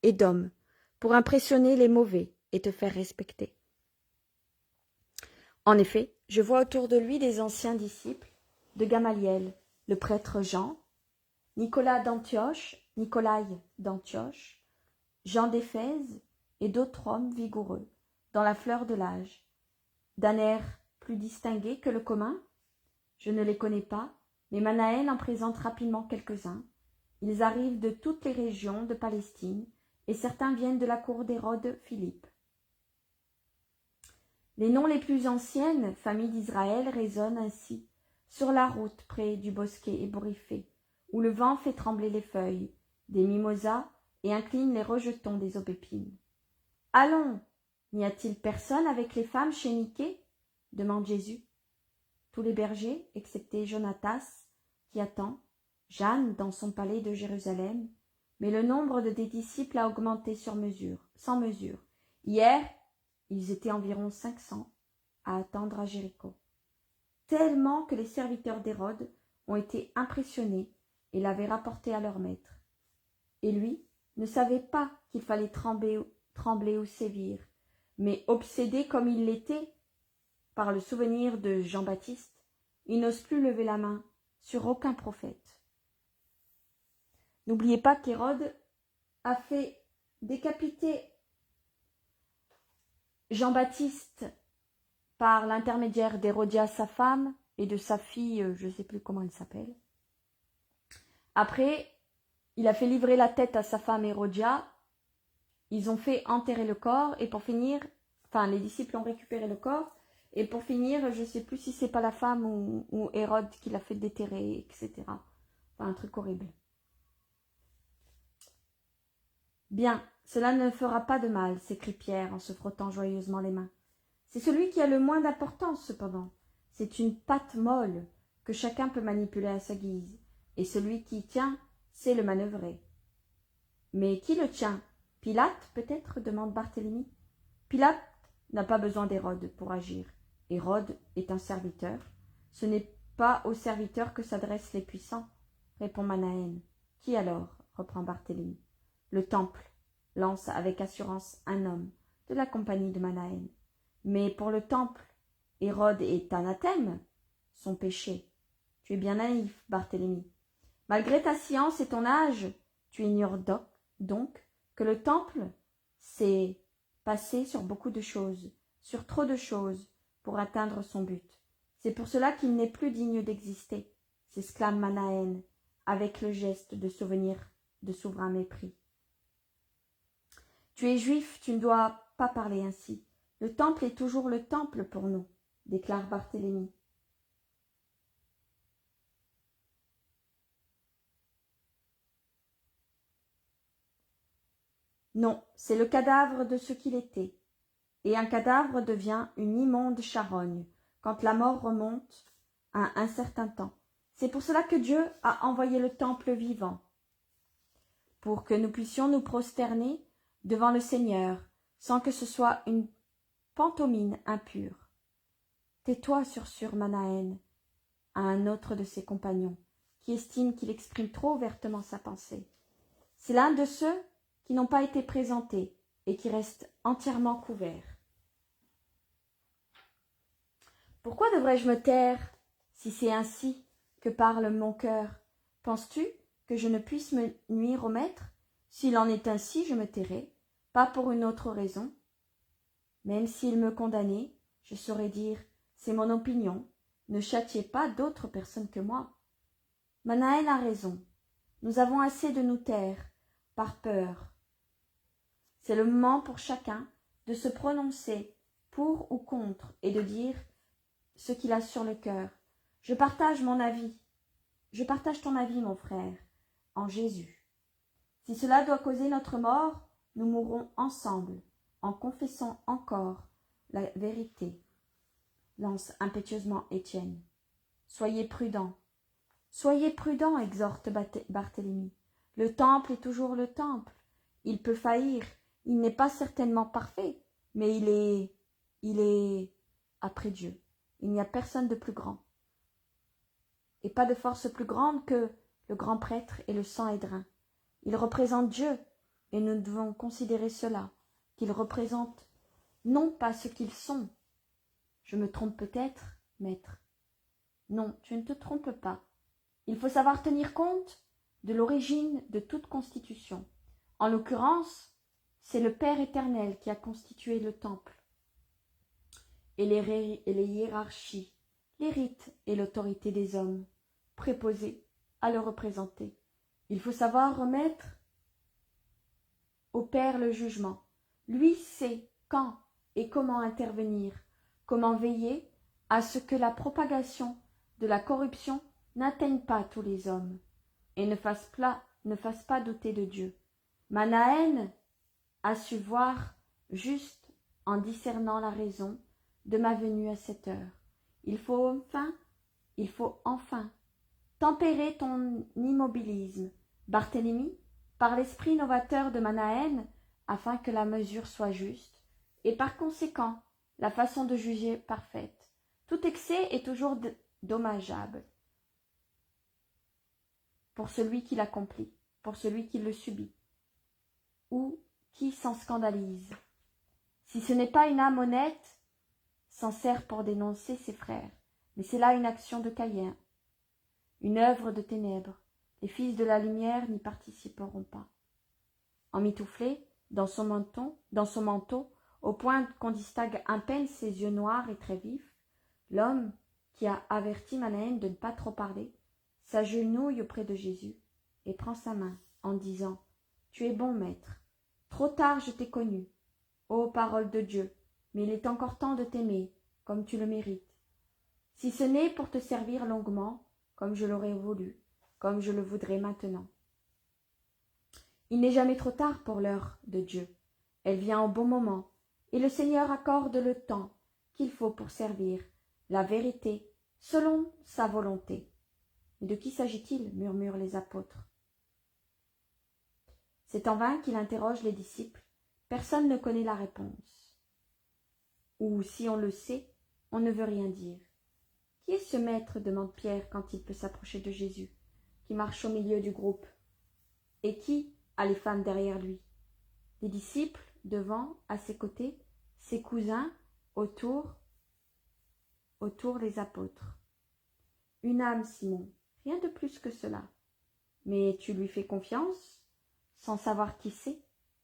et d'hommes pour impressionner les mauvais et te faire respecter. En effet, je vois autour de lui des anciens disciples de Gamaliel, le prêtre Jean, Nicolas d'Antioche, Nicolaï d'Antioche, Jean d'Éphèse et d'autres hommes vigoureux, dans la fleur de l'âge, d'un air plus distingué que le commun. Je ne les connais pas, mais Manahen en présente rapidement quelques-uns. Ils arrivent de toutes les régions de Palestine et certains viennent de la cour d'Hérode Philippe. Les noms les plus anciennes familles d'Israël résonnent ainsi sur la route près du bosquet ébouriffé, où le vent fait trembler les feuilles des mimosas et incline les rejetons des aubépines. « Allons, n'y a-t-il personne avec les femmes chez Michée ?» demande Jésus. Tous les bergers, excepté Jonatas, qui attend, Jeanne dans son palais de Jérusalem, mais le nombre des disciples a augmenté sans mesure. Hier, ils étaient environ 500 à attendre à Jéricho, tellement que les serviteurs d'Hérode ont été impressionnés et l'avaient rapporté à leur maître. Et lui ne savait pas qu'il fallait trembler ou sévir, mais obsédé comme il l'était par le souvenir de Jean-Baptiste, il n'ose plus lever la main sur aucun prophète. N'oubliez pas qu'Hérode a fait décapiter Jean-Baptiste par l'intermédiaire d'Hérodias, sa femme, et de sa fille, je ne sais plus comment elle s'appelle. Après, il a fait livrer la tête à sa femme Hérodias. Ils ont fait enterrer le corps, et pour finir, les disciples ont récupéré le corps, et pour finir, je ne sais plus si c'est pas la femme ou Hérode qui l'a fait déterrer, etc. Un truc horrible. Bien, cela ne fera pas de mal, s'écrie Pierre en se frottant joyeusement les mains. C'est celui qui a le moins d'importance, cependant. C'est une pâte molle que chacun peut manipuler à sa guise, et celui qui tient sait le manœuvrer. Mais qui le tient? Pilate, peut-être, demande Barthélemy. Pilate n'a pas besoin d'Hérode pour agir. Hérode est un serviteur. Ce n'est pas aux serviteurs que s'adressent les puissants, répond Manahen. Qui alors? Reprend Barthélemy. Le temple, lance avec assurance un homme de la compagnie de Manahen. Mais pour le temple, Hérode est anathème, son péché. Tu es bien naïf, Barthélemy. Malgré ta science et ton âge, tu ignores donc que le temple s'est passé sur beaucoup de choses, sur trop de choses, pour atteindre son but. C'est pour cela qu'il n'est plus digne d'exister, s'exclame Manahen, avec le geste de souvenir de souverain mépris. Tu es juif, tu ne dois pas parler ainsi. Le temple est toujours le temple pour nous, déclare Barthélemy. Non, c'est le cadavre de ce qu'il était. Et un cadavre devient une immonde charogne quand la mort remonte à un certain temps. C'est pour cela que Dieu a envoyé le temple vivant, pour que nous puissions nous prosterner devant le Seigneur, sans que ce soit une pantomime impure. Tais-toi, sur Manahen, à un autre de ses compagnons, qui estime qu'il exprime trop ouvertement sa pensée. C'est l'un de ceux qui n'ont pas été présentés et qui restent entièrement couverts. Pourquoi devrais-je me taire, si c'est ainsi que parle mon cœur? Penses-tu que je ne puisse me nuire au maître? S'il en est ainsi, je me tairai, pas pour une autre raison. Même s'il me condamnait, je saurais dire, c'est mon opinion, ne châtiez pas d'autres personnes que moi. Manahen a raison, nous avons assez de nous taire, par peur. C'est le moment pour chacun de se prononcer pour ou contre et de dire ce qu'il a sur le cœur. Je partage ton avis, mon frère, en Jésus. Si cela doit causer notre mort, nous mourrons ensemble, en confessant encore la vérité, lance impétueusement Étienne. Soyez prudents, exhorte Barthélemy. Le temple est toujours le temple. Il peut faillir, il n'est pas certainement parfait, mais il est après Dieu. Il n'y a personne de plus grand, et pas de force plus grande que le grand prêtre et le Sanhédrin. Il représente Dieu, et nous devons considérer cela, qu'ils représentent non pas ce qu'ils sont. Je me trompe peut-être, maître. Non, tu ne te trompes pas. Il faut savoir tenir compte de l'origine de toute constitution. En l'occurrence, c'est le Père éternel qui a constitué le temple. Et les hiérarchies, les rites et l'autorité des hommes, préposés à le représenter. Il faut savoir remettre opère le jugement. Lui sait quand et comment intervenir, comment veiller à ce que la propagation de la corruption n'atteigne pas tous les hommes et ne fasse pas douter de Dieu. Manahen a su voir juste en discernant la raison de ma venue à cette heure. Il faut enfin tempérer ton immobilisme, Barthélemy, par l'esprit novateur de Manahen, afin que la mesure soit juste, et par conséquent la façon de juger parfaite. Tout excès est toujours dommageable pour celui qui l'accomplit, pour celui qui le subit, ou qui s'en scandalise. Si ce n'est pas une âme honnête, s'en sert pour dénoncer ses frères, mais c'est là une action de Caïn, une œuvre de ténèbres. Les fils de la lumière n'y participeront pas. Emmitouflé dans son manteau, au point qu'on distingue à peine ses yeux noirs et très vifs, l'homme qui a averti Manahen de ne pas trop parler, s'agenouille auprès de Jésus et prend sa main en disant « Tu es bon, maître. Trop tard je t'ai connu. Ô parole de Dieu, mais il est encore temps de t'aimer, comme tu le mérites. Si ce n'est pour te servir longuement, comme je l'aurais voulu, comme je le voudrais maintenant. Il n'est jamais trop tard pour l'heure de Dieu. Elle vient au bon moment, et le Seigneur accorde le temps qu'il faut pour servir la vérité selon sa volonté. Mais de qui s'agit-il ? Murmurent les apôtres. C'est en vain qu'il interroge les disciples. Personne ne connaît la réponse. Ou, si on le sait, on ne veut rien dire. Qui est ce maître ? Demande Pierre quand il peut s'approcher de Jésus, qui marche au milieu du groupe. Et qui a les femmes derrière lui ? Les disciples devant, à ses côtés, ses cousins autour les apôtres. Une âme, Simon, rien de plus que cela. Mais tu lui fais confiance, sans savoir qui c'est.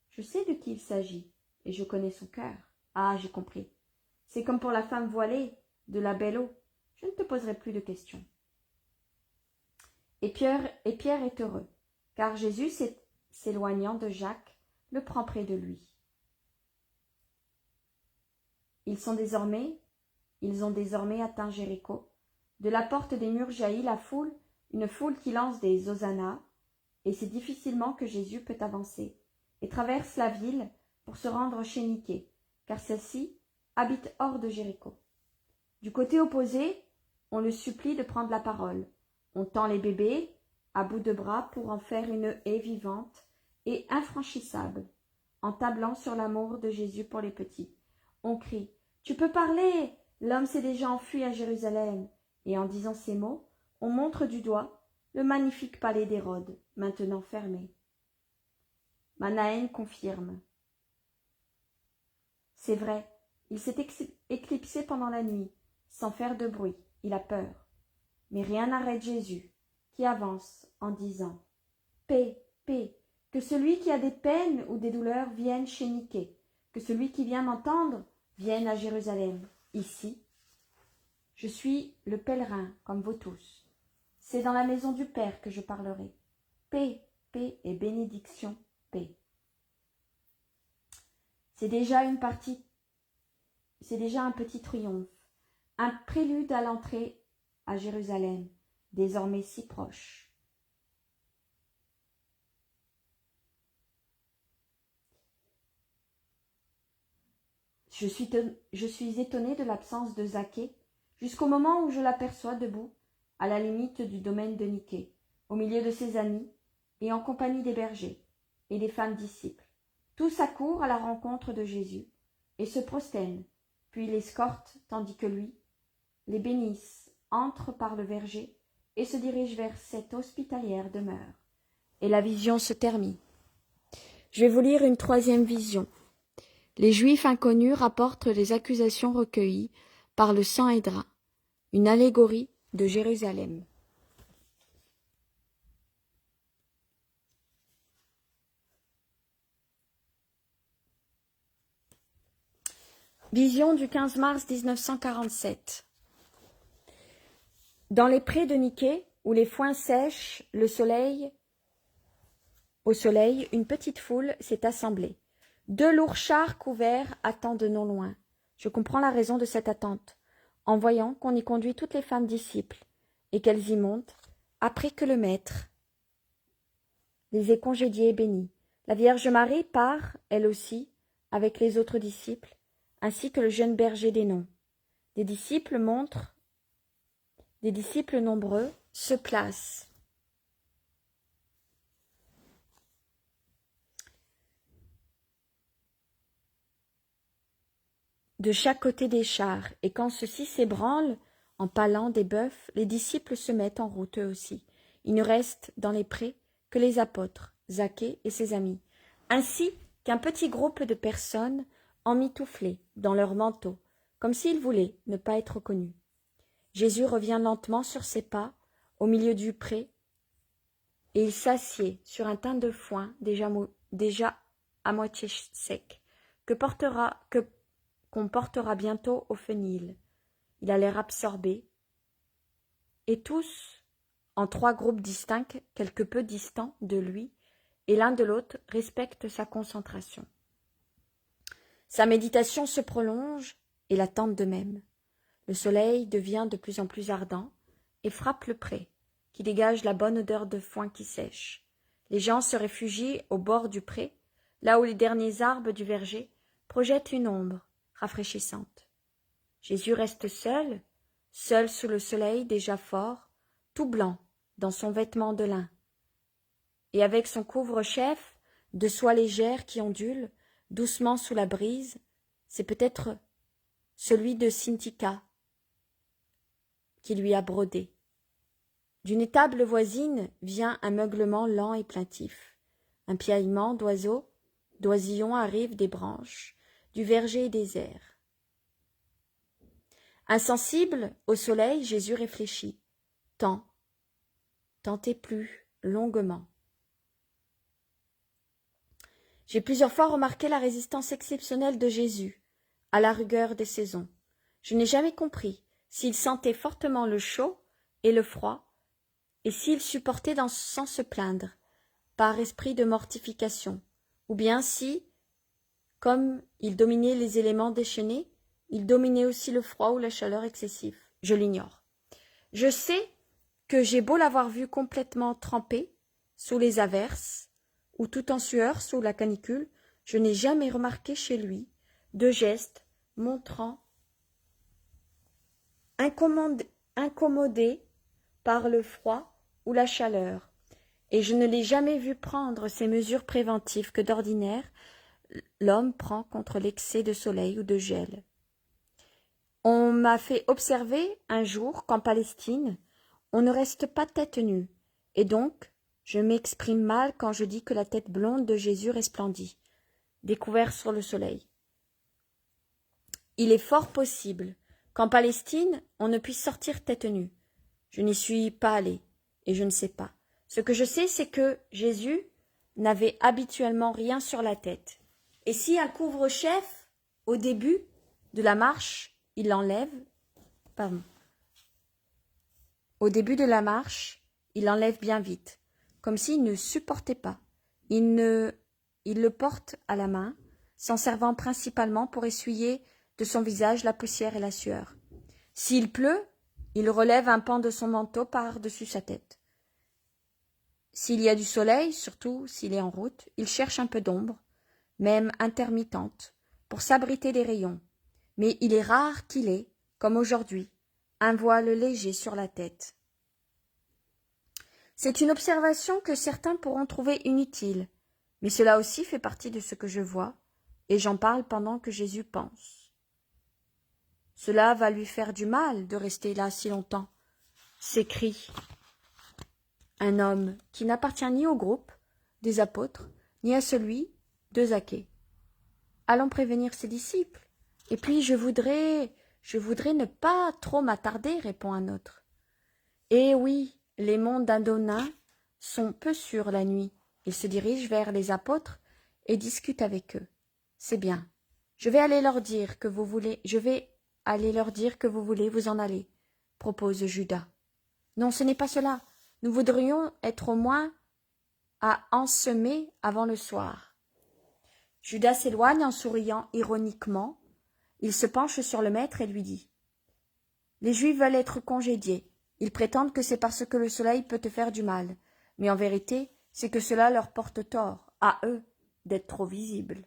Je sais de qui il s'agit, et je connais son cœur. Ah, j'ai compris. C'est comme pour la femme voilée de la Belle Eau. Je ne te poserai plus de questions. Et Pierre est heureux, car Jésus, s'éloignant de Jacques, le prend près de lui. Ils ont désormais atteint Jéricho. De la porte des murs jaillit une foule qui lance des hosannas, et c'est difficilement que Jésus peut avancer, et traverse la ville pour se rendre chez Niquée, car celle-ci habite hors de Jéricho. Du côté opposé, on le supplie de prendre la parole. On tend les bébés à bout de bras pour en faire une haie vivante et infranchissable, en tablant sur l'amour de Jésus pour les petits. On crie « Tu peux parler ! L'homme s'est déjà enfui à Jérusalem !» Et en disant ces mots, on montre du doigt le magnifique palais d'Hérode, maintenant fermé. Manahen confirme. C'est vrai, il s'est éclipsé pendant la nuit, sans faire de bruit, il a peur. Mais rien n'arrête Jésus, qui avance en disant « Paix, paix, que celui qui a des peines ou des douleurs vienne chez Niquée, que celui qui vient m'entendre vienne à Jérusalem, ici. Je suis le pèlerin, comme vous tous. C'est dans la maison du Père que je parlerai. Paix, paix et bénédiction, paix. » C'est déjà un petit triomphe, un prélude à l'entrée à Jérusalem, désormais si proche. Je suis étonnée de l'absence de Zaché, jusqu'au moment où je l'aperçois debout, à la limite du domaine de Niquée, au milieu de ses amis, et en compagnie des bergers et des femmes disciples. Tous accourent à la rencontre de Jésus, et se prosternent, puis l'escortent, tandis que lui les bénisse, entre par le verger, et se dirige vers cette hospitalière demeure. Et la vision se termine. Je vais vous lire une troisième vision. Les Juifs inconnus rapportent les accusations recueillies par le Sanhédrin, une allégorie de Jérusalem. Vision du 15 mars 1947. Dans les prés de Niquée, où les foins sèchent le soleil, Au soleil, une petite foule s'est assemblée. 2 lourds chars couverts attendent non loin. Je comprends la raison de cette attente, en voyant qu'on y conduit toutes les femmes disciples, et qu'elles y montent, après que le Maître les ait congédiées et bénies. La Vierge Marie part, elle aussi, avec les autres disciples, ainsi que le jeune berger des noms. Des disciples nombreux se placent. De chaque côté des chars, et quand ceux-ci s'ébranlent, en palant des bœufs, les disciples se mettent en route eux aussi. Il ne reste dans les prés que les apôtres, Zaché et ses amis, ainsi qu'un petit groupe de personnes emmitouflées dans leurs manteaux, comme s'ils voulaient ne pas être reconnus. Jésus revient lentement sur ses pas, au milieu du pré, et il s'assied sur un tas de foin déjà à moitié sec, qu'on portera bientôt au fenil. Il a l'air absorbé, et tous, en 3 groupes distincts, quelque peu distants de lui, et l'un de l'autre, respectent sa concentration. Sa méditation se prolonge, et la tente de même. Le soleil devient de plus en plus ardent, et frappe le pré, qui dégage la bonne odeur de foin qui sèche. Les gens se réfugient au bord du pré, là où les derniers arbres du verger projettent une ombre rafraîchissante. Jésus reste seul sous le soleil déjà fort, tout blanc dans son vêtement de lin, et avec son couvre-chef de soie légère qui ondule doucement sous la brise. C'est peut-être celui de Cintika qui lui a brodé. D'une étable voisine vient un meuglement lent et plaintif. Un piaillement d'oisillons arrive des branches, du verger et des airs. Insensible au soleil, Jésus réfléchit, tant et plus longuement. J'ai plusieurs fois remarqué la résistance exceptionnelle de Jésus à la rigueur des saisons. Je n'ai jamais compris s'il sentait fortement le chaud et le froid, et s'il supportait sans se plaindre, par esprit de mortification, ou bien si, comme il dominait les éléments déchaînés, il dominait aussi le froid ou la chaleur excessive. Je l'ignore. Je sais que j'ai beau l'avoir vu complètement trempé sous les averses, ou tout en sueur sous la canicule, je n'ai jamais remarqué chez lui de gestes montrant incommodé par le froid ou la chaleur, et je ne l'ai jamais vu prendre ces mesures préventives que d'ordinaire l'homme prend contre l'excès de soleil ou de gel. On m'a fait observer un jour qu'en Palestine, on ne reste pas tête nue, et donc je m'exprime mal quand je dis que la tête blonde de Jésus resplendit, découvert sur le soleil. Il est fort possible qu'en Palestine, on ne puisse sortir tête nue. Je n'y suis pas allé, et je ne sais pas. Ce que je sais, c'est que Jésus n'avait habituellement rien sur la tête. Et si un couvre-chef, au début de la marche, il l'enlève, au début de la marche, il l'enlève bien vite, comme s'il ne supportait pas. Il le porte à la main, s'en servant principalement pour essuyer de son visage la poussière et la sueur. S'il pleut, il relève un pan de son manteau par-dessus sa tête. S'il y a du soleil, surtout s'il est en route, il cherche un peu d'ombre, même intermittente, pour s'abriter des rayons. Mais il est rare qu'il ait, comme aujourd'hui, un voile léger sur la tête. C'est une observation que certains pourront trouver inutile, mais cela aussi fait partie de ce que je vois, et j'en parle pendant que Jésus pense. Cela va lui faire du mal de rester là si longtemps, s'écrie un homme qui n'appartient ni au groupe des apôtres, ni à celui de Zaché. Allons prévenir ses disciples. Et puis je voudrais ne pas trop m'attarder, répond un autre. Eh oui, les mondes indonins sont peu sûrs la nuit. Ils se dirigent vers les apôtres et discutent avec eux. C'est bien. Je vais aller leur dire que vous voulez vous en aller, propose Judas. Non, ce n'est pas cela. Nous voudrions être au moins à ensemer avant le soir. Judas s'éloigne en souriant ironiquement. Il se penche sur le maître et lui dit « Les Juifs veulent être congédiés. Ils prétendent que c'est parce que le soleil peut te faire du mal. Mais en vérité, c'est que cela leur porte tort, à eux, d'être trop visibles.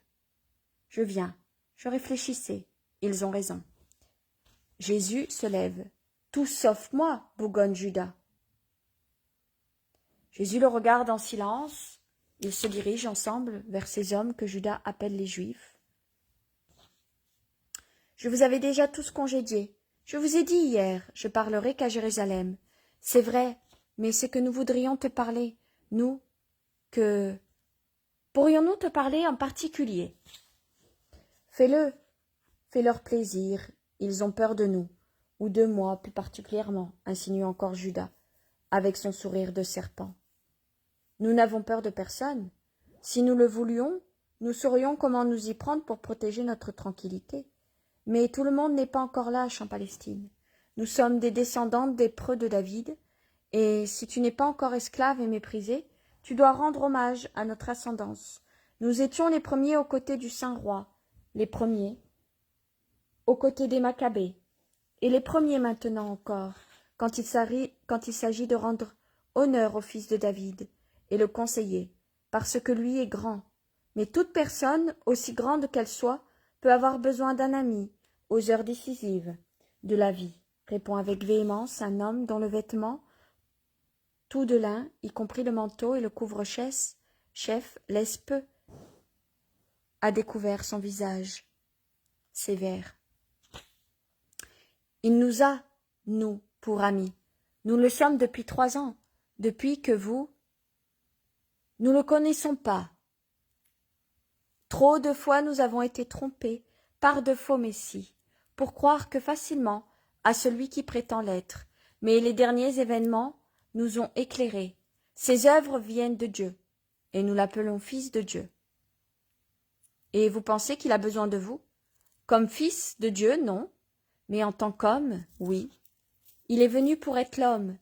Je viens. Je réfléchissais. Ils ont raison. » Jésus se lève. « Tout sauf moi, bougonne Judas. » Jésus le regarde en silence. Ils se dirigent ensemble vers ces hommes que Judas appelle les Juifs. « Je vous avais déjà tous congédiés. Je vous ai dit hier, je parlerai qu'à Jérusalem. C'est vrai, mais c'est que nous voudrions te parler, nous, que... Pourrions-nous te parler en particulier? Fais-le, fais-leur plaisir, ils ont peur de nous, ou de moi plus particulièrement, insinue encore Judas, avec son sourire de serpent. Nous n'avons peur de personne. Si nous le voulions, nous saurions comment nous y prendre pour protéger notre tranquillité. Mais tout le monde n'est pas encore lâche en Palestine. Nous sommes des descendantes des preux de David, et si tu n'es pas encore esclave et méprisé, tu dois rendre hommage à notre ascendance. Nous étions les premiers aux côtés du Saint-Roi, les premiers aux côtés des Maccabées, et les premiers maintenant encore, quand il s'agit de rendre honneur au fils de David, et le conseiller, parce que lui est grand. Mais toute personne, aussi grande qu'elle soit, peut avoir besoin d'un ami, aux heures décisives de la vie, répond avec véhémence un homme dont le vêtement, tout de lin, y compris le manteau et le couvre-chef, laisse peu à découvert son visage sévère. Il nous a, nous, pour amis. Nous le sommes depuis 3 ans, depuis que vous... Nous ne le connaissons pas. Trop de fois nous avons été trompés par de faux messies, pour croire que facilement à celui qui prétend l'être. Mais les derniers événements nous ont éclairés. Ces œuvres viennent de Dieu, et nous l'appelons Fils de Dieu. Et vous pensez qu'il a besoin de vous? Comme Fils de Dieu, non, mais en tant qu'homme, oui. Il est venu pour être l'homme,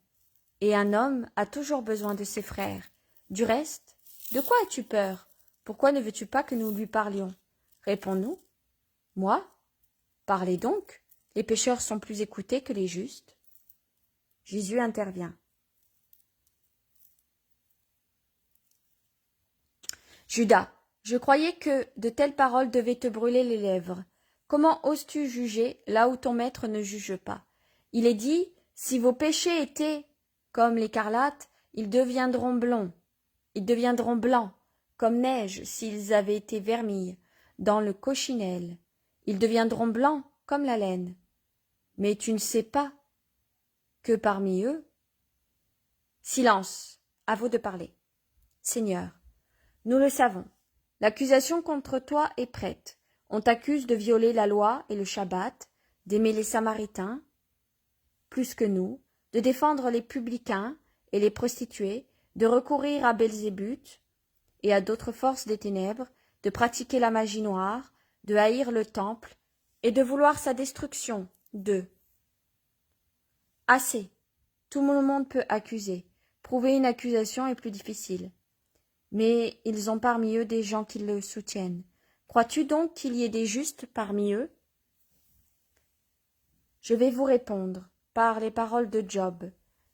et un homme a toujours besoin de ses frères. Du reste, de quoi as-tu peur? Pourquoi ne veux-tu pas que nous lui parlions? Réponds-nous. Moi? Parlez donc. Les pécheurs sont plus écoutés que les justes. Jésus intervient. Judas, je croyais que de telles paroles devaient te brûler les lèvres. Comment oses-tu juger là où ton maître ne juge pas? Il est dit, si vos péchés étaient comme l'écarlate, ils deviendront blancs, comme neige s'ils avaient été vermilles, dans le cochinelle. Ils deviendront blancs comme la laine. Mais tu ne sais pas que parmi eux... Silence, à vous de parler. Seigneur, nous le savons, l'accusation contre toi est prête. On t'accuse de violer la loi et le Shabbat, d'aimer les Samaritains plus que nous, de défendre les publicains et les prostituées, de recourir à Belzébuth et à d'autres forces des ténèbres, de pratiquer la magie noire, de haïr le temple et de vouloir sa destruction. 2. Assez. Tout le monde peut accuser. Prouver une accusation est plus difficile. Mais ils ont parmi eux des gens qui le soutiennent. Crois-tu donc qu'il y ait des justes parmi eux? Je vais vous répondre par les paroles de Job,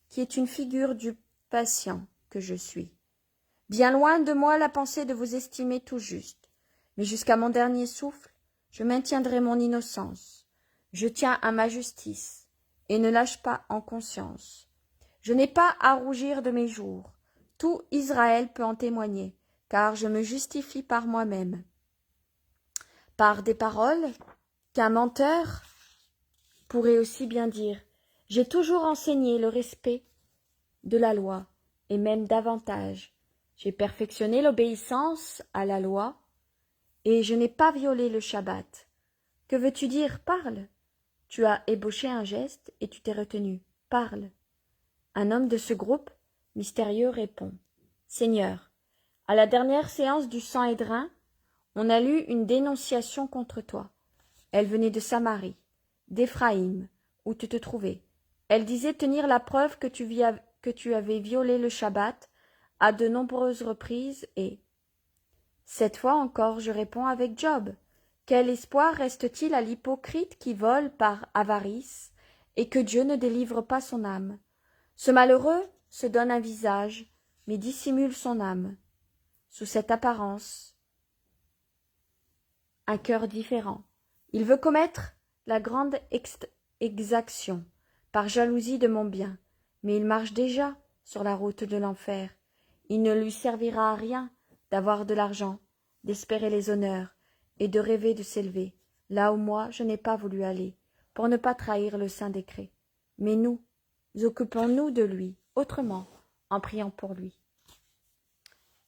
qui est une figure du patient que je suis. Bien loin de moi la pensée de vous estimer tout juste, mais jusqu'à mon dernier souffle, je maintiendrai mon innocence. Je tiens à ma justice, et ne lâche pas en conscience. Je n'ai pas à rougir de mes jours. Tout Israël peut en témoigner, car je me justifie par moi-même. Par des paroles qu'un menteur pourrait aussi bien dire. J'ai toujours enseigné le respect de la loi, et même davantage. J'ai perfectionné l'obéissance à la loi, et je n'ai pas violé le Shabbat. Que veux-tu dire? Parle. Tu as ébauché un geste, et tu t'es retenu. Parle. Un homme de ce groupe mystérieux répond. Seigneur, à la dernière séance du Sanhédrin, on a lu une dénonciation contre toi. Elle venait de Samarie, d'Éphraïm, où tu te trouvais. Elle disait tenir la preuve que tu avais violé le Shabbat à de nombreuses reprises et cette fois encore je réponds avec Job. Quel espoir reste-t-il à l'hypocrite qui vole par avarice et que Dieu ne délivre pas son âme? Ce malheureux se donne un visage, mais dissimule son âme. Sous cette apparence, un cœur différent. Il veut commettre la grande exaction, par jalousie de mon bien, mais il marche déjà sur la route de l'enfer. Il ne lui servira à rien d'avoir de l'argent, d'espérer les honneurs, et de rêver de s'élever, là où moi je n'ai pas voulu aller, pour ne pas trahir le saint décret. Mais nous occupons-nous de lui, autrement, en priant pour lui.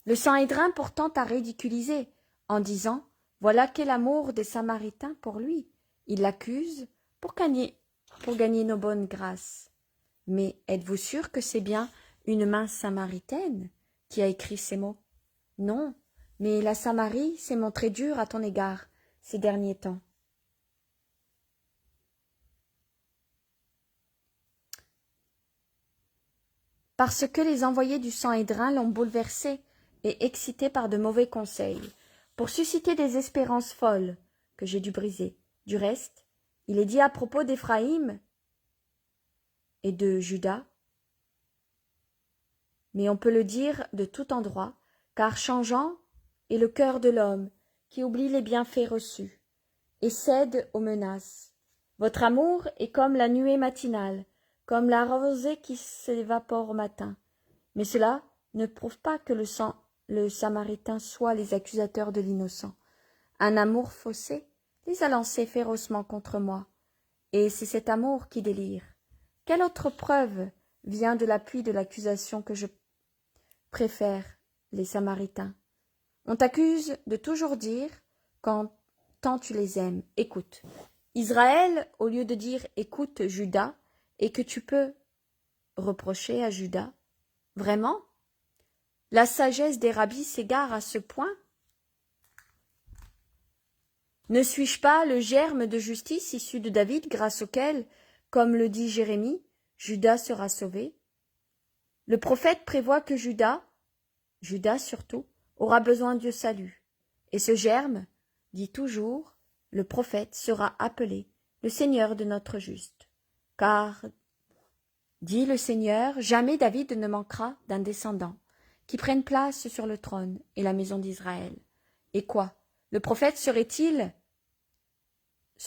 Le Sanhédrin pourtant a ridiculisé, en disant « Voilà quel amour des Samaritains pour lui !» Il l'accuse pour gagner nos bonnes grâces. Mais êtes-vous sûr que c'est bien une main samaritaine qui a écrit ces mots? Non, mais la Samarie s'est montrée dure à ton égard ces derniers temps. Parce que les envoyés du Sanhédrin l'ont bouleversé et excité par de mauvais conseils, pour susciter des espérances folles que j'ai dû briser. Du reste, il est dit à propos d'Éphraïm et de Juda, mais on peut le dire de tout endroit, car changeant est le cœur de l'homme qui oublie les bienfaits reçus et cède aux menaces. Votre amour est comme la nuée matinale, comme la rosée qui s'évapore au matin. Mais cela ne prouve pas que le Samaritain soit les accusateurs de l'innocent. Un amour faussé les a lancés férocement contre moi, et c'est cet amour qui délire. Quelle autre preuve vient de l'appui de l'accusation que je préfère les Samaritains? On t'accuse de toujours dire, quand tant tu les aimes, écoute. Israël, au lieu de dire écoute Juda, et que tu peux reprocher à Juda, vraiment? La sagesse des rabbis s'égare à ce point? Ne suis-je pas le germe de justice issu de David, grâce auquel, comme le dit Jérémie, Juda sera sauvé? Le prophète prévoit que Juda surtout, aura besoin du salut. Et ce germe, dit toujours, le prophète sera appelé le Seigneur de notre juste. Car, dit le Seigneur, jamais David ne manquera d'un descendant qui prenne place sur le trône et la maison d'Israël. Et quoi? Le prophète se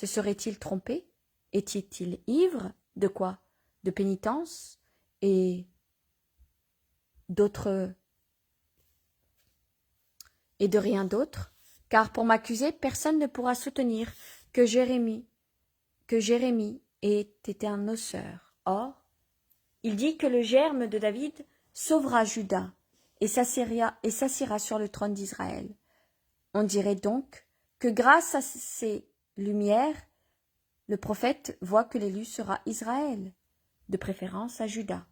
serait-il trompé? Était-il ivre? De quoi? De pénitence et de rien d'autre? Car pour m'accuser, personne ne pourra soutenir que Jérémie ait été un noceur. Or, il dit que le germe de David sauvera Juda et s'assiera sur le trône d'Israël. On dirait donc que grâce à ces lumières, le prophète voit que l'élu sera Israël, de préférence à Juda.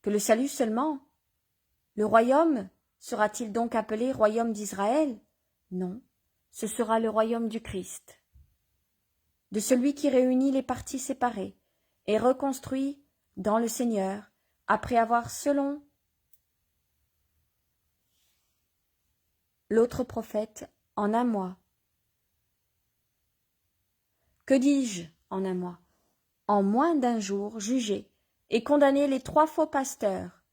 Que le salut seulement. Le royaume sera-t-il donc appelé royaume d'Israël? Non, ce sera le royaume du Christ, de celui qui réunit les parties séparées et reconstruit dans le Seigneur, après avoir selon l'autre prophète en un mois. Que dis-je en un mois? En moins d'un jour, jugé et condamné les 3 faux pasteurs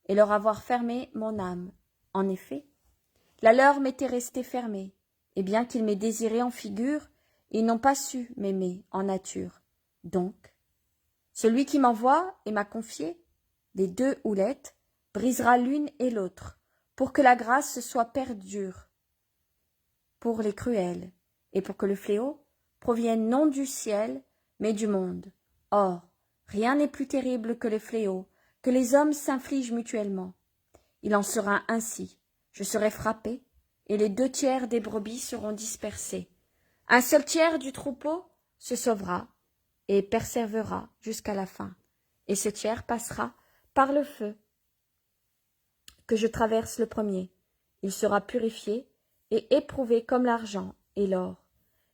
et leur avoir fermé mon âme. En effet, la leur m'était restée fermée, et bien qu'ils m'aient désiré en figure, ils n'ont pas su m'aimer en nature. Donc, celui qui m'envoie et m'a confié les 2 houlettes brisera l'une et l'autre, pour que la grâce soit perdure pour les cruels, et pour que le fléau provienne non du ciel, mais du monde. Or, rien n'est plus terrible que les fléaux, que les hommes s'infligent mutuellement. Il en sera ainsi. Je serai frappé, et les 2 tiers des brebis seront dispersés. Un seul tiers du troupeau se sauvera et persévérera jusqu'à la fin, et ce tiers passera par le feu que je traverse le premier. Il sera purifié et éprouvé comme l'argent et l'or.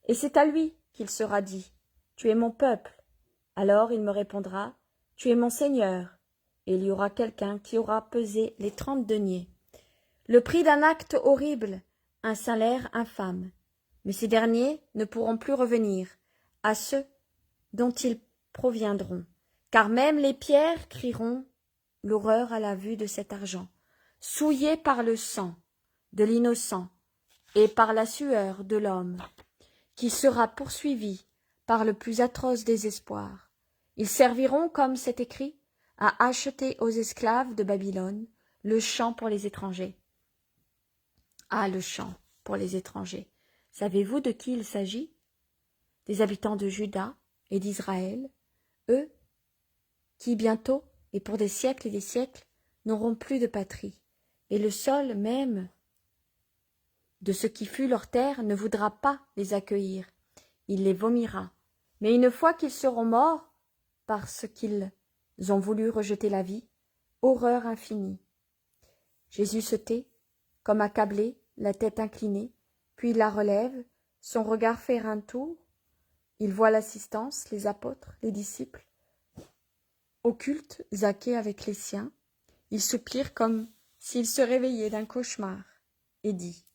Et c'est à lui qu'il sera dit, tu es mon peuple. Alors il me répondra, tu es mon Seigneur. Et il y aura quelqu'un qui aura pesé les 30 deniers Le prix d'un acte horrible, un salaire infâme. Mais ces derniers ne pourront plus revenir à ceux dont ils proviendront, car même les pierres crieront l'horreur à la vue de cet argent, souillé par le sang de l'innocent et par la sueur de l'homme, qui sera poursuivi par le plus atroce désespoir. Ils serviront, comme c'est écrit, à acheter aux esclaves de Babylone le champ pour les étrangers. Ah, le champ pour les étrangers. Savez-vous de qui il s'agit? Des habitants de Juda et d'Israël, eux qui bientôt, et pour des siècles et des siècles, n'auront plus de patrie, et le sol même de ce qui fut leur terre ne voudra pas les accueillir, il les vomira. Mais une fois qu'ils seront morts, parce qu'ils ont voulu rejeter la vie, horreur infinie. Jésus se tait, comme accablé, la tête inclinée, puis il la relève, son regard fait un tour, il voit l'assistance, les apôtres, les disciples, occulte Zaché avec les siens, il soupire comme s'il se réveillait d'un cauchemar, et dit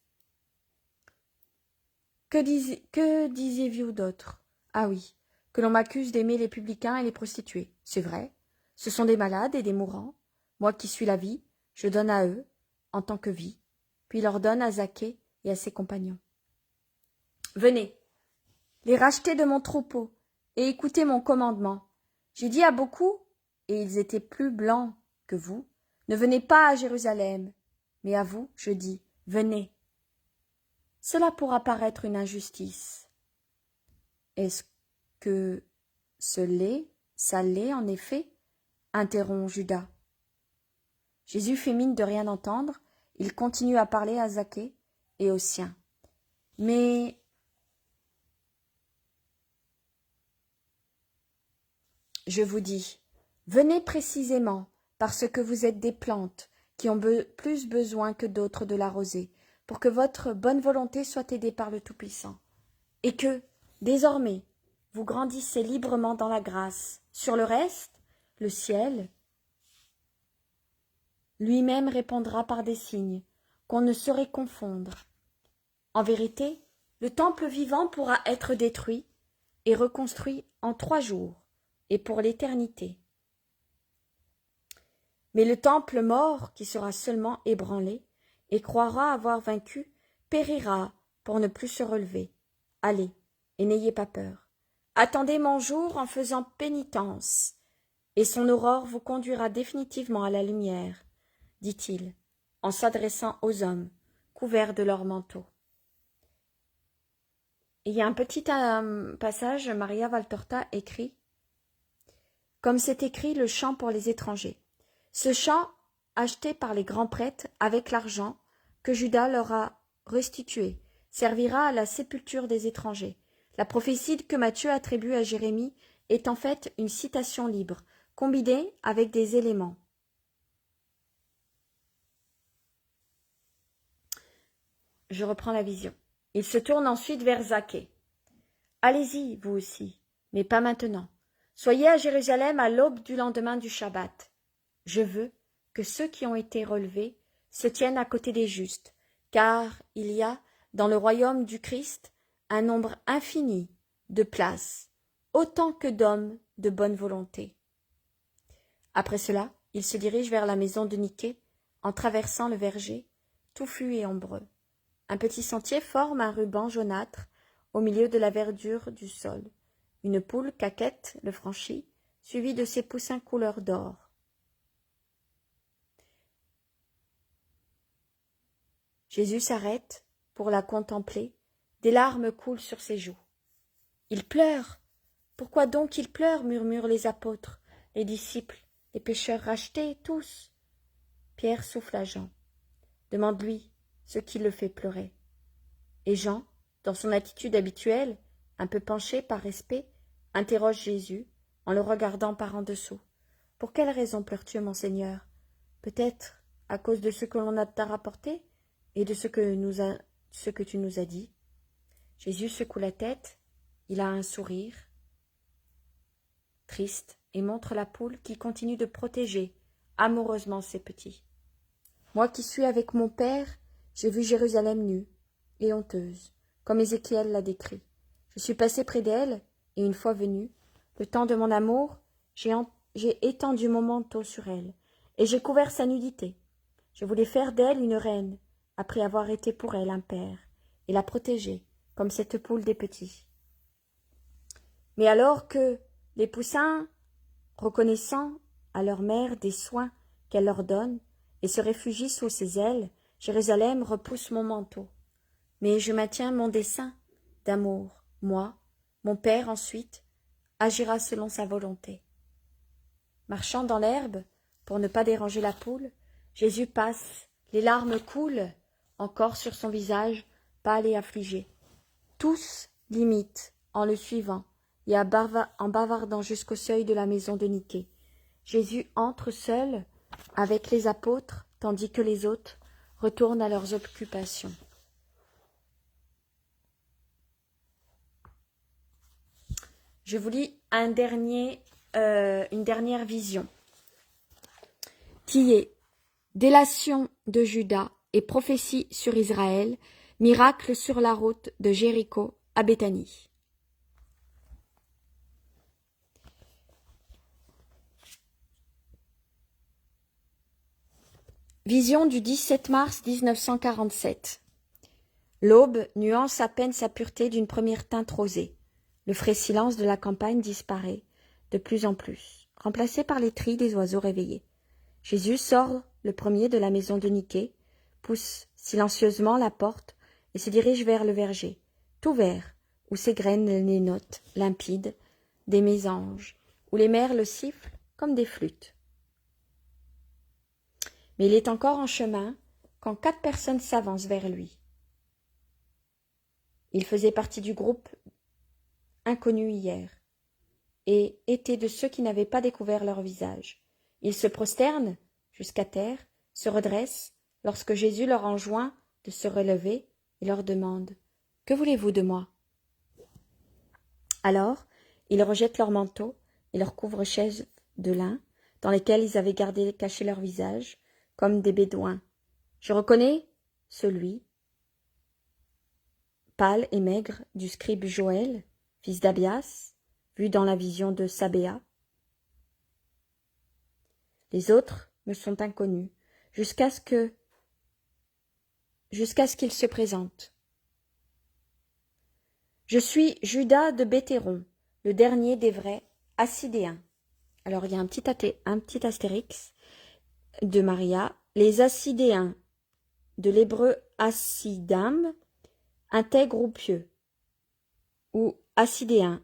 « Que disiez-vous d'autre? Ah oui, que l'on m'accuse d'aimer les publicains et les prostituées. C'est vrai, ce sont des malades et des mourants. Moi qui suis la vie, je donne à eux, en tant que vie, puis leur donne à Zaché et à ses compagnons. Venez, les racheter de mon troupeau, et écoutez mon commandement. J'ai dit à beaucoup, et ils étaient plus blancs que vous, ne venez pas à Jérusalem, mais à vous, je dis, venez. Cela pourra paraître une injustice. Est-ce que ça l'est en effet? Interrompt Judas. Jésus fait mine de rien entendre, il continue à parler à Zaché et aux siens. Mais je vous dis, venez précisément parce que vous êtes des plantes qui ont plus besoin que d'autres de la rosée, pour que votre bonne volonté soit aidée par le Tout-Puissant, et que, désormais, vous grandissez librement dans la grâce. Sur le reste, le ciel lui-même répondra par des signes qu'on ne saurait confondre. En vérité, le temple vivant pourra être détruit et reconstruit en 3 jours, et pour l'éternité. Mais le temple mort, qui sera seulement ébranlé, et croira avoir vaincu, périra pour ne plus se relever. Allez, et n'ayez pas peur. Attendez mon jour en faisant pénitence, et son aurore vous conduira définitivement à la lumière, dit-il, en s'adressant aux hommes, couverts de leurs manteaux. Il y a un petit passage, Maria Valtorta écrit « Comme c'est écrit le chant pour les étrangers ». Ce chant, acheté par les grands prêtres avec l'argent que Judas leur a restitué, servira à la sépulture des étrangers. La prophétie que Matthieu attribue à Jérémie est en fait une citation libre, combinée avec des éléments. Je reprends la vision. Il se tourne ensuite vers Zaché. Allez-y, vous aussi, mais pas maintenant. Soyez à Jérusalem à l'aube du lendemain du Shabbat. Je veux que ceux qui ont été relevés se tiennent à côté des justes, car il y a, dans le royaume du Christ, un nombre infini de places, autant que d'hommes de bonne volonté. Après cela, il se dirige vers la maison de Niké, en traversant le verger, touffu et ombreux. Un petit sentier forme un ruban jaunâtre au milieu de la verdure du sol. Une poule caquette le franchit, suivie de ses poussins couleur d'or. Jésus s'arrête pour la contempler, des larmes coulent sur ses joues. Il pleure. Pourquoi donc il pleure? Murmurent les apôtres, les disciples, les pécheurs rachetés, tous. Pierre souffle à Jean. Demande-lui ce qui le fait pleurer. Et Jean, dans son attitude habituelle, un peu penché par respect, interroge Jésus en le regardant par en dessous. Pour quelle raison pleures-tu, mon Seigneur? Peut-être à cause de ce que l'on t'a rapporté et de ce que tu nous as dit. Jésus secoue la tête, il a un sourire triste et montre la poule qui continue de protéger amoureusement ses petits. Moi qui suis avec mon Père, j'ai vu Jérusalem nue et honteuse, comme Ézéchiel l'a décrit. Je suis passé près d'elle, et une fois venu, le temps de mon amour, j'ai étendu mon manteau sur elle, et j'ai couvert sa nudité. Je voulais faire d'elle une reine, après avoir été pour elle un père, et la protéger, comme cette poule des petits. Mais alors que les poussins, reconnaissant à leur mère des soins qu'elle leur donne, et se réfugient sous ses ailes, Jérusalem repousse mon manteau. Mais je maintiens mon dessein d'amour. Moi, mon Père ensuite, agira selon sa volonté. Marchant dans l'herbe, pour ne pas déranger la poule, Jésus passe, les larmes coulent encore sur son visage, pâle et affligé. Tous l'imitent en le suivant et en bavardant jusqu'au seuil de la maison de Niquée. Jésus entre seul avec les apôtres, tandis que les autres retournent à leurs occupations. Je vous lis une dernière vision, qui est délation de Juda et prophétie sur Israël, miracle sur la route de Jéricho à Béthanie. Vision du 17 mars 1947. L'aube nuance à peine sa pureté d'une première teinte rosée. Le frais silence de la campagne disparaît de plus en plus, remplacé par les trilles des oiseaux réveillés. Jésus sort le premier de la maison de Niquée, pousse silencieusement la porte et se dirige vers le verger, tout vert, où s'égrènent les notes limpides des mésanges, où les merles sifflent comme des flûtes. Mais il est encore en chemin quand 4 personnes s'avancent vers lui. Il faisait partie du groupe inconnu hier et était de ceux qui n'avaient pas découvert leur visage. Ils se prosternent jusqu'à terre, se redressent lorsque Jésus leur enjoint de se relever et leur demande « Que voulez-vous de moi ?» Alors, ils rejettent leurs manteaux et leurs couvre-chaises de lin dans lesquels ils avaient gardé caché leur visage, comme des bédouins. Je reconnais celui, pâle et maigre, du scribe Joël, fils d'Abias, vu dans la vision de Sabéa. Les autres me sont inconnus, jusqu'à ce qu'il se présente. Je suis Judas de Béthéron, le dernier des vrais Assidéens. Alors il y a un petit astérix de Maria. Les Assidéens, de l'hébreu Assidam, intègre ou pieux, ou Assidéens,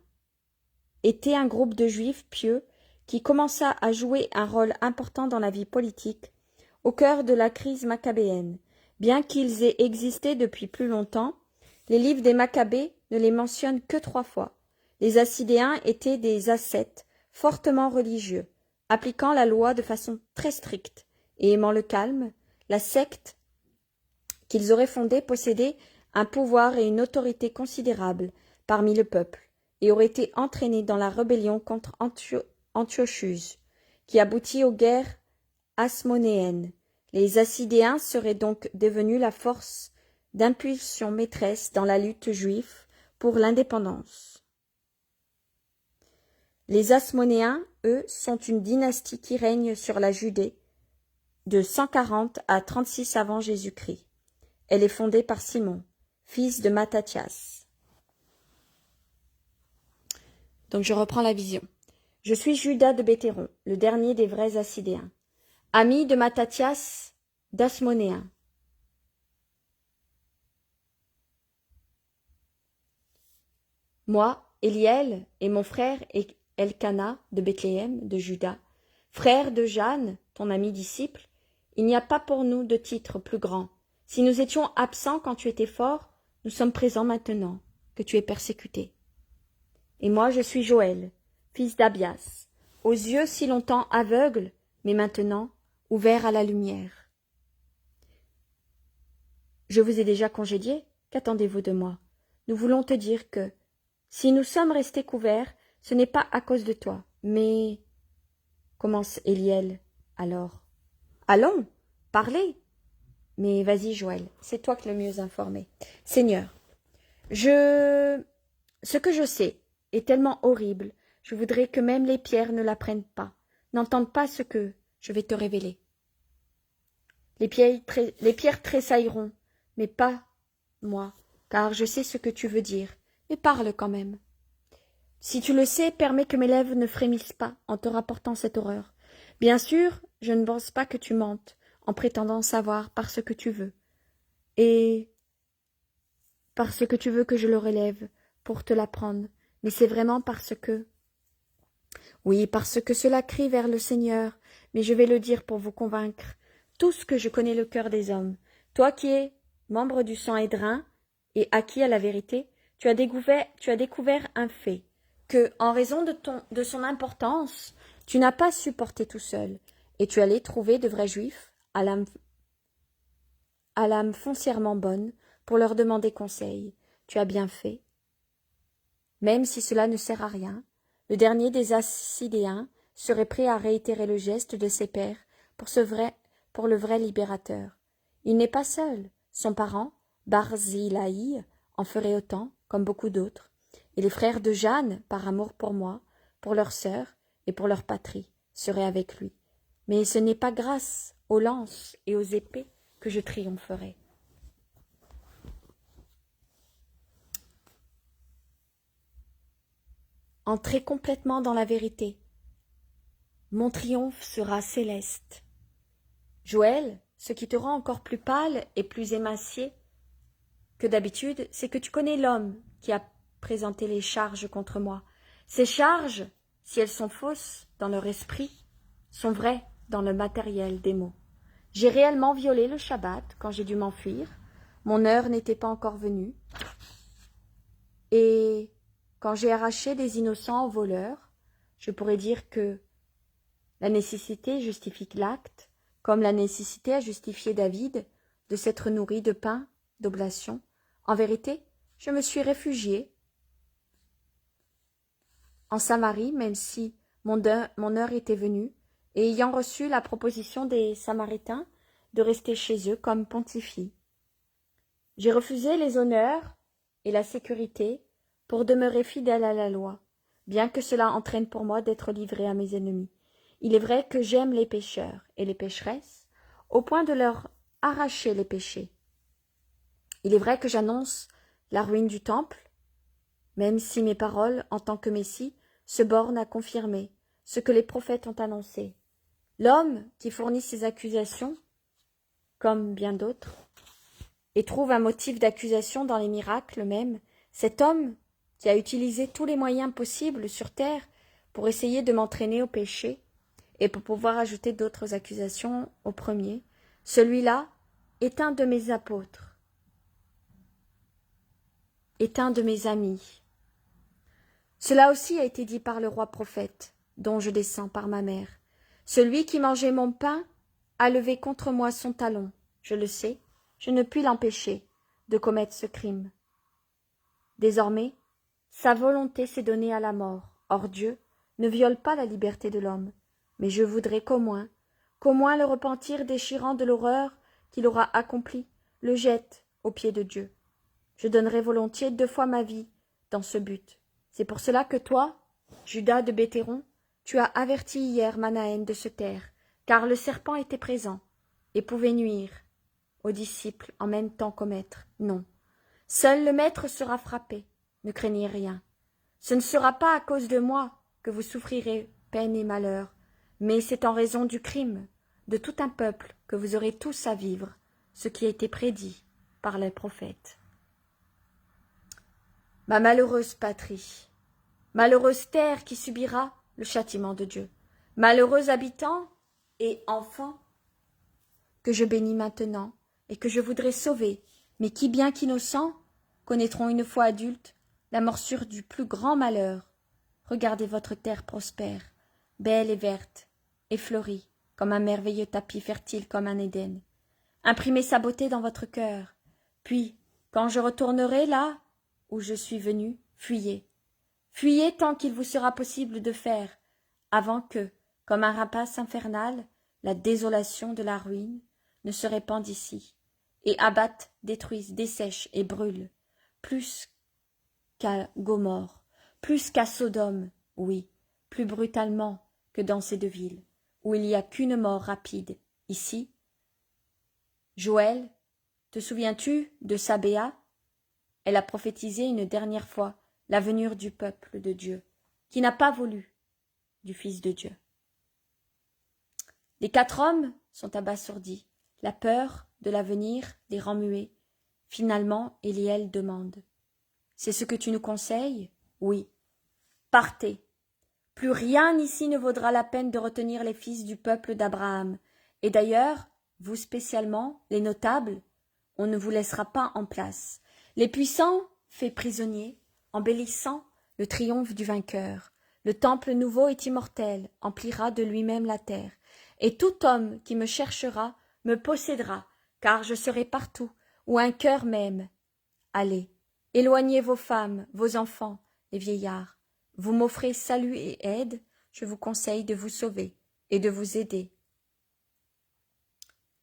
était un groupe de juifs pieux qui commença à jouer un rôle important dans la vie politique au cœur de la crise maccabéenne. Bien qu'ils aient existé depuis plus longtemps, les livres des Maccabées ne les mentionnent que 3 fois. Les Assidéens étaient des ascètes fortement religieux, appliquant la loi de façon très stricte et aimant le calme. La secte qu'ils auraient fondée possédait un pouvoir et une autorité considérables parmi le peuple et aurait été entraînée dans la rébellion contre Antiochus, qui aboutit aux guerres hasmonéennes. Les Assidéens seraient donc devenus la force d'impulsion maîtresse dans la lutte juive pour l'indépendance. Les Hasmonéens, eux, sont une dynastie qui règne sur la Judée de 140 à 36 avant Jésus-Christ. Elle est fondée par Simon, fils de Mattathias. Donc je reprends la vision. Je suis Judas de Béthéron, le dernier des vrais Assidéens, ami de Mattathias d'Hasmonéen. Moi, Éliel, et mon frère Elkana de Bethléem, de Juda, frère de Jeanne, ton ami disciple, il n'y a pas pour nous de titre plus grand. Si nous étions absents quand tu étais fort, nous sommes présents maintenant que tu es persécuté. Et moi je suis Joël, fils d'Abias, aux yeux si longtemps aveugles, mais maintenant ouverts à la lumière. Je vous ai déjà congédié, qu'attendez-vous de moi? Nous voulons te dire que, si nous sommes restés couverts, ce n'est pas à cause de toi, mais... Commence Éliel, alors. Allons, parlez, Mais vas-y, Joël, c'est toi qui es le mieux informé. Seigneur, ce que je sais est tellement horrible, je voudrais que même les pierres ne l'apprennent pas, n'entendent pas ce que je vais te révéler. Les pierres tressailleront, mais pas moi, car je sais ce que tu veux dire, mais parle quand même. Si tu le sais, permets que mes lèvres ne frémissent pas en te rapportant cette horreur. Bien sûr, je ne pense pas que tu mentes, en prétendant savoir parce que tu veux, et parce que tu veux que je le relève pour te l'apprendre, mais c'est vraiment parce que... Oui, parce que cela crie vers le Seigneur, mais je vais le dire pour vous convaincre. Tous que je connais le cœur des hommes, toi qui es membre du sang Édrin et acquis à la vérité, tu as découvert un fait, que, en raison de son importance, tu n'as pas supporté tout seul, et tu allais trouver de vrais juifs à l'âme foncièrement bonne pour leur demander conseil. Tu as bien fait. Même si cela ne sert à rien, le dernier des Assidéens serait prêt à réitérer le geste de ses pères pour le vrai libérateur. Il n'est pas seul. Son parent, Barzillai, en ferait autant, comme beaucoup d'autres. Et les frères de Jeanne, par amour pour moi, pour leur sœur et pour leur patrie, seraient avec lui. Mais ce n'est pas grâce aux lances et aux épées que je triompherai. Entrez complètement dans la vérité. Mon triomphe sera céleste. Joël, ce qui te rend encore plus pâle et plus émacié que d'habitude, c'est que tu connais l'homme qui a présenté les charges contre moi. Ces charges, si elles sont fausses dans leur esprit, sont vraies dans le matériel des mots. J'ai réellement violé le Shabbat quand j'ai dû m'enfuir. Mon heure n'était pas encore venue. Et quand j'ai arraché des innocents aux voleurs, je pourrais dire que la nécessité justifie l'acte, comme la nécessité a justifié David de s'être nourri de pain d'oblation. En vérité, je me suis réfugié en Samarie, même si mon heure était venue, et ayant reçu la proposition des Samaritains de rester chez eux comme pontifie. J'ai refusé les honneurs et la sécurité pour demeurer fidèle à la loi, bien que cela entraîne pour moi d'être livré à mes ennemis. Il est vrai que j'aime les pécheurs et les pécheresses, au point de leur arracher les péchés. Il est vrai que j'annonce la ruine du temple, même si mes paroles, en tant que Messie, se bornent à confirmer ce que les prophètes ont annoncé. L'homme qui fournit ces accusations, comme bien d'autres, et trouve un motif d'accusation dans les miracles même, cet homme qui a utilisé tous les moyens possibles sur terre pour essayer de m'entraîner au péché et pour pouvoir ajouter d'autres accusations au premier, celui-là est un de mes apôtres, est un de mes amis. Cela aussi a été dit par le roi prophète, dont je descends par ma mère. Celui qui mangeait mon pain a levé contre moi son talon, je le sais, je ne puis l'empêcher de commettre ce crime. Désormais, sa volonté s'est donnée à la mort. Or Dieu ne viole pas la liberté de l'homme, mais je voudrais qu'au moins le repentir déchirant de l'horreur qu'il aura accomplie, le jette aux pieds de Dieu. Je donnerais volontiers 2 fois ma vie dans ce but. C'est pour cela que toi, Judas de Béthéron, tu as averti hier Manahen de se taire, car le serpent était présent et pouvait nuire aux disciples en même temps qu'au maître. Non. Seul le maître sera frappé. Ne craignez rien. Ce ne sera pas à cause de moi que vous souffrirez peine et malheur, mais c'est en raison du crime de tout un peuple que vous aurez tous à vivre, ce qui a été prédit par les prophètes. Ma malheureuse patrie, malheureuse terre qui subira le châtiment de Dieu, malheureux habitants et enfants que je bénis maintenant et que je voudrais sauver, mais qui, bien qu'innocents, connaîtront une fois adultes la morsure du plus grand malheur. Regardez votre terre prospère, belle et verte, et fleurie, comme un merveilleux tapis fertile comme un Éden. Imprimez sa beauté dans votre cœur, puis, quand je retournerai là où je suis venu, fuyez. Fuyez tant qu'il vous sera possible de faire, avant que, comme un rapace infernal, la désolation de la ruine ne se répande ici, et abattent, détruisent, dessèchent et brûlent, plus qu'à Gomorrhe, plus qu'à Sodome, oui, plus brutalement que dans ces deux villes, où il n'y a qu'une mort rapide. Ici, Joël, te souviens-tu de Sabéa? Elle a prophétisé une dernière fois la venue du peuple de Dieu, qui n'a pas voulu du Fils de Dieu. Les 4 hommes sont abasourdis. La peur de l'avenir les rend muets. Finalement, Éliel demande. C'est ce que tu nous conseilles? Oui. Partez. Plus rien ici ne vaudra la peine de retenir les fils du peuple d'Abraham. Et d'ailleurs, vous spécialement, les notables, on ne vous laissera pas en place. Les puissants, faits prisonniers, embellissant le triomphe du vainqueur. Le temple nouveau est immortel, emplira de lui-même la terre. Et tout homme qui me cherchera me possédera, car je serai partout où un cœur m'aime. Allez, éloignez vos femmes, vos enfants, les vieillards. Vous m'offrez salut et aide, je vous conseille de vous sauver et de vous aider.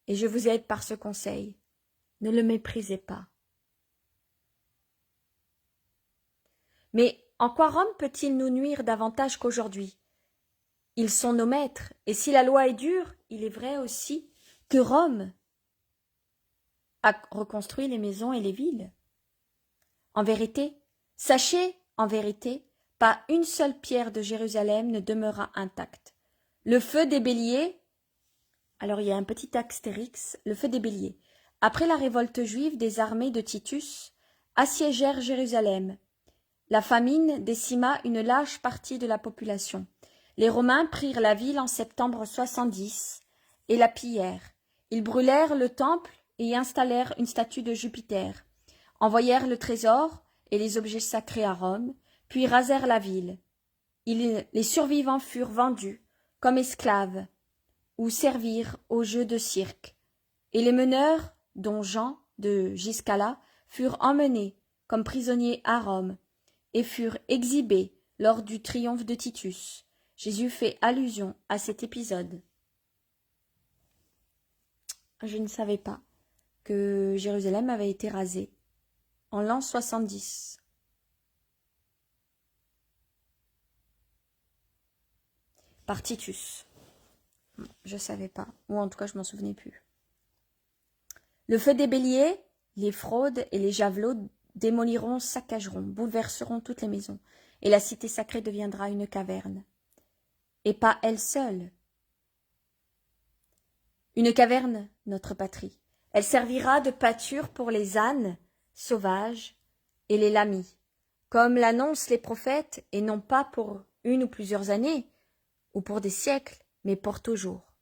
Et je vous aide par ce conseil. Ne le méprisez pas. Mais en quoi Rome peut-il nous nuire davantage qu'aujourd'hui? Ils sont nos maîtres, et si la loi est dure, il est vrai aussi que Rome a reconstruit les maisons et les villes. En vérité, sachez, en vérité, pas une seule pierre de Jérusalem ne demeura intacte. Le feu des béliers, alors il y a un petit astérix, le feu des béliers. Après la révolte juive des armées de Titus, assiégèrent Jérusalem. La famine décima une large partie de la population. Les Romains prirent la ville en septembre 70 et la pillèrent. Ils brûlèrent le temple et y installèrent une statue de Jupiter, envoyèrent le trésor et les objets sacrés à Rome, puis rasèrent la ville. Les survivants furent vendus comme esclaves ou servirent aux jeux de cirque, et les meneurs, dont Jean de Giscala, furent emmenés comme prisonniers à Rome et furent exhibés lors du triomphe de Titus. Jésus fait allusion à cet épisode. Je ne savais pas que Jérusalem avait été rasée en l'an 70. Par Titus. Je ne savais pas, ou en tout cas je m'en souvenais plus. Le feu des béliers, les fraudes et les javelots démoliront, saccageront, bouleverseront toutes les maisons, et la cité sacrée deviendra une caverne. Et pas elle seule. Une caverne, notre patrie. Elle servira de pâture pour les ânes sauvages et les lamis, comme l'annoncent les prophètes, et non pas pour une ou plusieurs années, ou pour des siècles, mais pour toujours.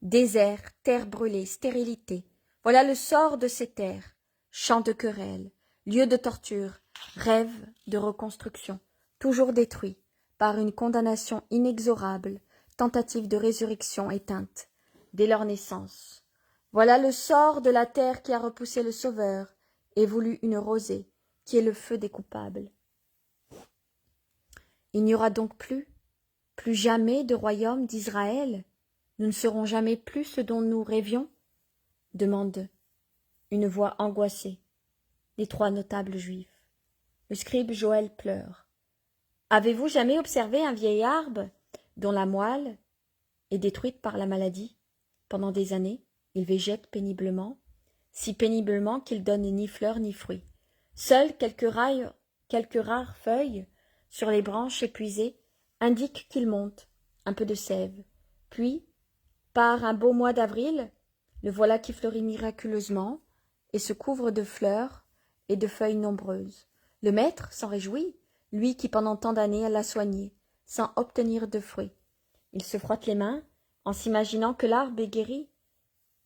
Désert, terre brûlée, stérilité, voilà le sort de ces terres, champs de querelle, lieux de torture, rêves de reconstruction, toujours détruits par une condamnation inexorable, tentative de résurrection éteinte, dès leur naissance. Voilà le sort de la terre qui a repoussé le Sauveur et voulu une rosée, qui est le feu des coupables. Il n'y aura donc plus jamais de royaume d'Israël? Nous ne serons jamais plus ce dont nous rêvions? Demande une voix angoissée des 3 notables juifs. Le scribe Joël pleure. Avez-vous jamais observé un vieil arbre dont la moelle est détruite par la maladie? Pendant des années, il végète péniblement, si péniblement qu'il donne ni fleurs ni fruits. Seules quelques rares feuilles sur les branches épuisées indiquent qu'il monte un peu de sève. Puis, par un beau mois d'avril, le voilà qui fleurit miraculeusement et se couvre de fleurs et de feuilles nombreuses. Le maître s'en réjouit, lui qui pendant tant d'années l'a soigné, sans obtenir de fruits. Il se frotte les mains en s'imaginant que l'arbre est guéri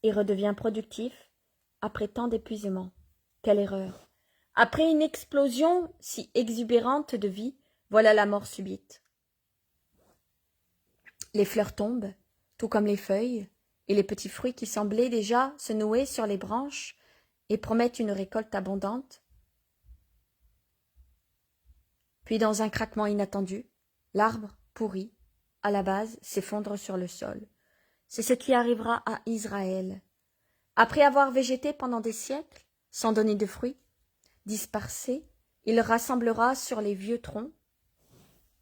et redevient productif après tant d'épuisement. Quelle erreur! Après une explosion si exubérante de vie, voilà la mort subite. Les fleurs tombent, tout comme les feuilles, et les petits fruits qui semblaient déjà se nouer sur les branches et promettent une récolte abondante. Puis, dans un craquement inattendu, l'arbre, pourri, à la base, s'effondre sur le sol. C'est ce qui arrivera à Israël. Après avoir végété pendant des siècles, sans donner de fruits, dispersé, il rassemblera sur les vieux troncs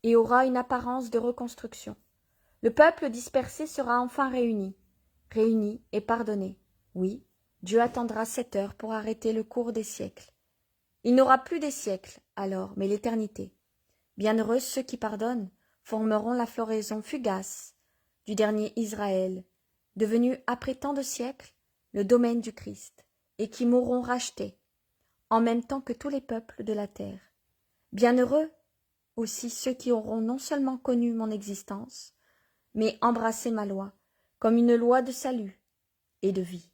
et aura une apparence de reconstruction. Le peuple dispersé sera enfin réuni et pardonné. Oui, Dieu attendra 7 heures pour arrêter le cours des siècles. Il n'aura plus des siècles, alors, mais l'éternité. Bienheureux ceux qui pardonnent formeront la floraison fugace du dernier Israël, devenu après tant de siècles le domaine du Christ, et qui mourront rachetés, en même temps que tous les peuples de la terre. Bienheureux aussi ceux qui auront non seulement connu mon existence, mais embrassé ma loi, comme une loi de salut et de vie.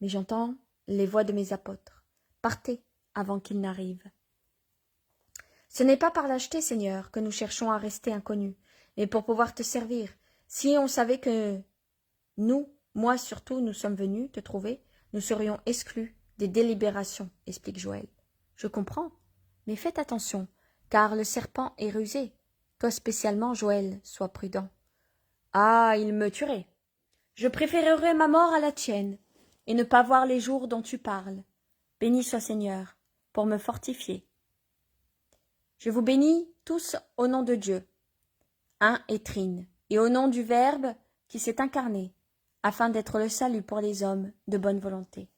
Mais j'entends les voix de mes apôtres. Partez avant qu'ils n'arrivent. Ce n'est pas par lâcheté, Seigneur, que nous cherchons à rester inconnus, mais pour pouvoir te servir. Si on savait que nous, moi surtout, nous sommes venus te trouver, nous serions exclus des délibérations, explique Joël. Je comprends, mais faites attention, car le serpent est rusé. Toi spécialement, Joël, sois prudent. Ah, il me tuerait. Je préférerais ma mort à la tienne, et ne pas voir les jours dont tu parles. Béni soit Seigneur, pour me fortifier. Je vous bénis tous au nom de Dieu, un et trine, et au nom du Verbe qui s'est incarné, afin d'être le salut pour les hommes de bonne volonté.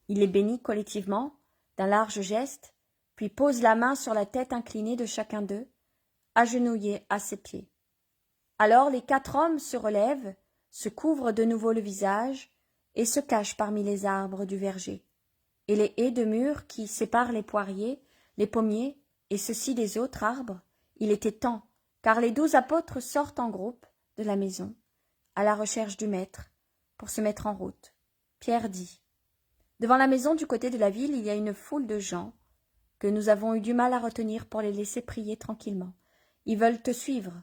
Il les bénit collectivement, d'un large geste, puis pose la main sur la tête inclinée de chacun d'eux, agenouillé à ses pieds. Alors les 4 hommes se relèvent, se couvrent de nouveau le visage, et se cachent parmi les arbres du verger. Et les haies de mûres qui séparent les poiriers, les pommiers, et ceux-ci des autres arbres, il était temps, car les 12 apôtres sortent en groupe de la maison, à la recherche du maître, pour se mettre en route. Pierre dit, « Devant la maison du côté de la ville, il y a une foule de gens que nous avons eu du mal à retenir pour les laisser prier tranquillement. Ils veulent te suivre.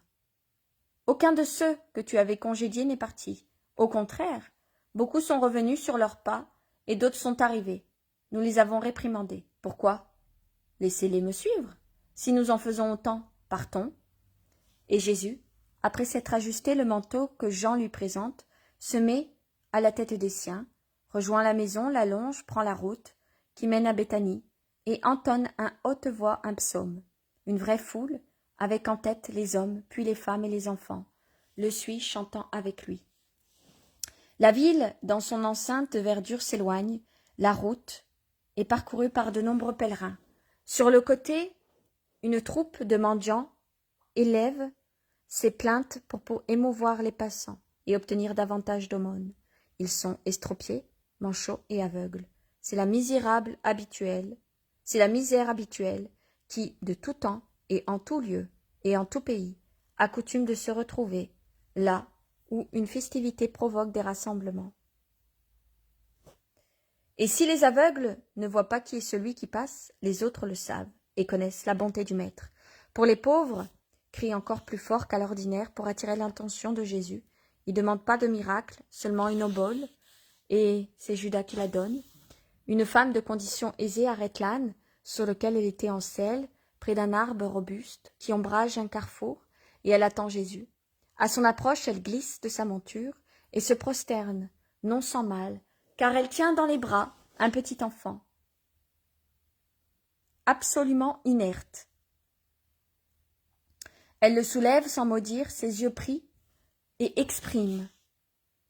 Aucun de ceux que tu avais congédiés n'est parti. Au contraire, beaucoup sont revenus sur leurs pas, et d'autres sont arrivés. Nous les avons réprimandés. Pourquoi ? Laissez-les me suivre. Si nous en faisons autant, partons. » Et Jésus, après s'être ajusté le manteau que Jean lui présente, se met à la tête des siens, rejoint la maison, la longe, prend la route qui mène à Béthanie, et entonne à haute voix un psaume. Une vraie foule, avec en tête les hommes, puis les femmes et les enfants, le suit chantant avec lui. La ville, dans son enceinte de verdure, s'éloigne, la route est parcourue par de nombreux pèlerins. Sur le côté, une troupe de mendiants élève ses plaintes pour émouvoir les passants et obtenir davantage d'aumônes. Ils sont estropiés, manchots et aveugles. C'est la misère habituelle qui, de tout temps et en tout lieu et en tout pays, a coutume de se retrouver là où une festivité provoque des rassemblements. Et si les aveugles ne voient pas qui est celui qui passe, les autres le savent et connaissent la bonté du Maître. Pour les pauvres, crient encore plus fort qu'à l'ordinaire pour attirer l'attention de Jésus. Ils ne demandent pas de miracle, seulement une obole, et c'est Judas qui la donne. Une femme de condition aisée arrête l'âne, sur lequel elle était en selle, près d'un arbre robuste qui ombrage un carrefour, et elle attend Jésus. À son approche, elle glisse de sa monture et se prosterne, non sans mal, car elle tient dans les bras un petit enfant, absolument inerte. Elle le soulève sans mot dire, ses yeux pris, et exprime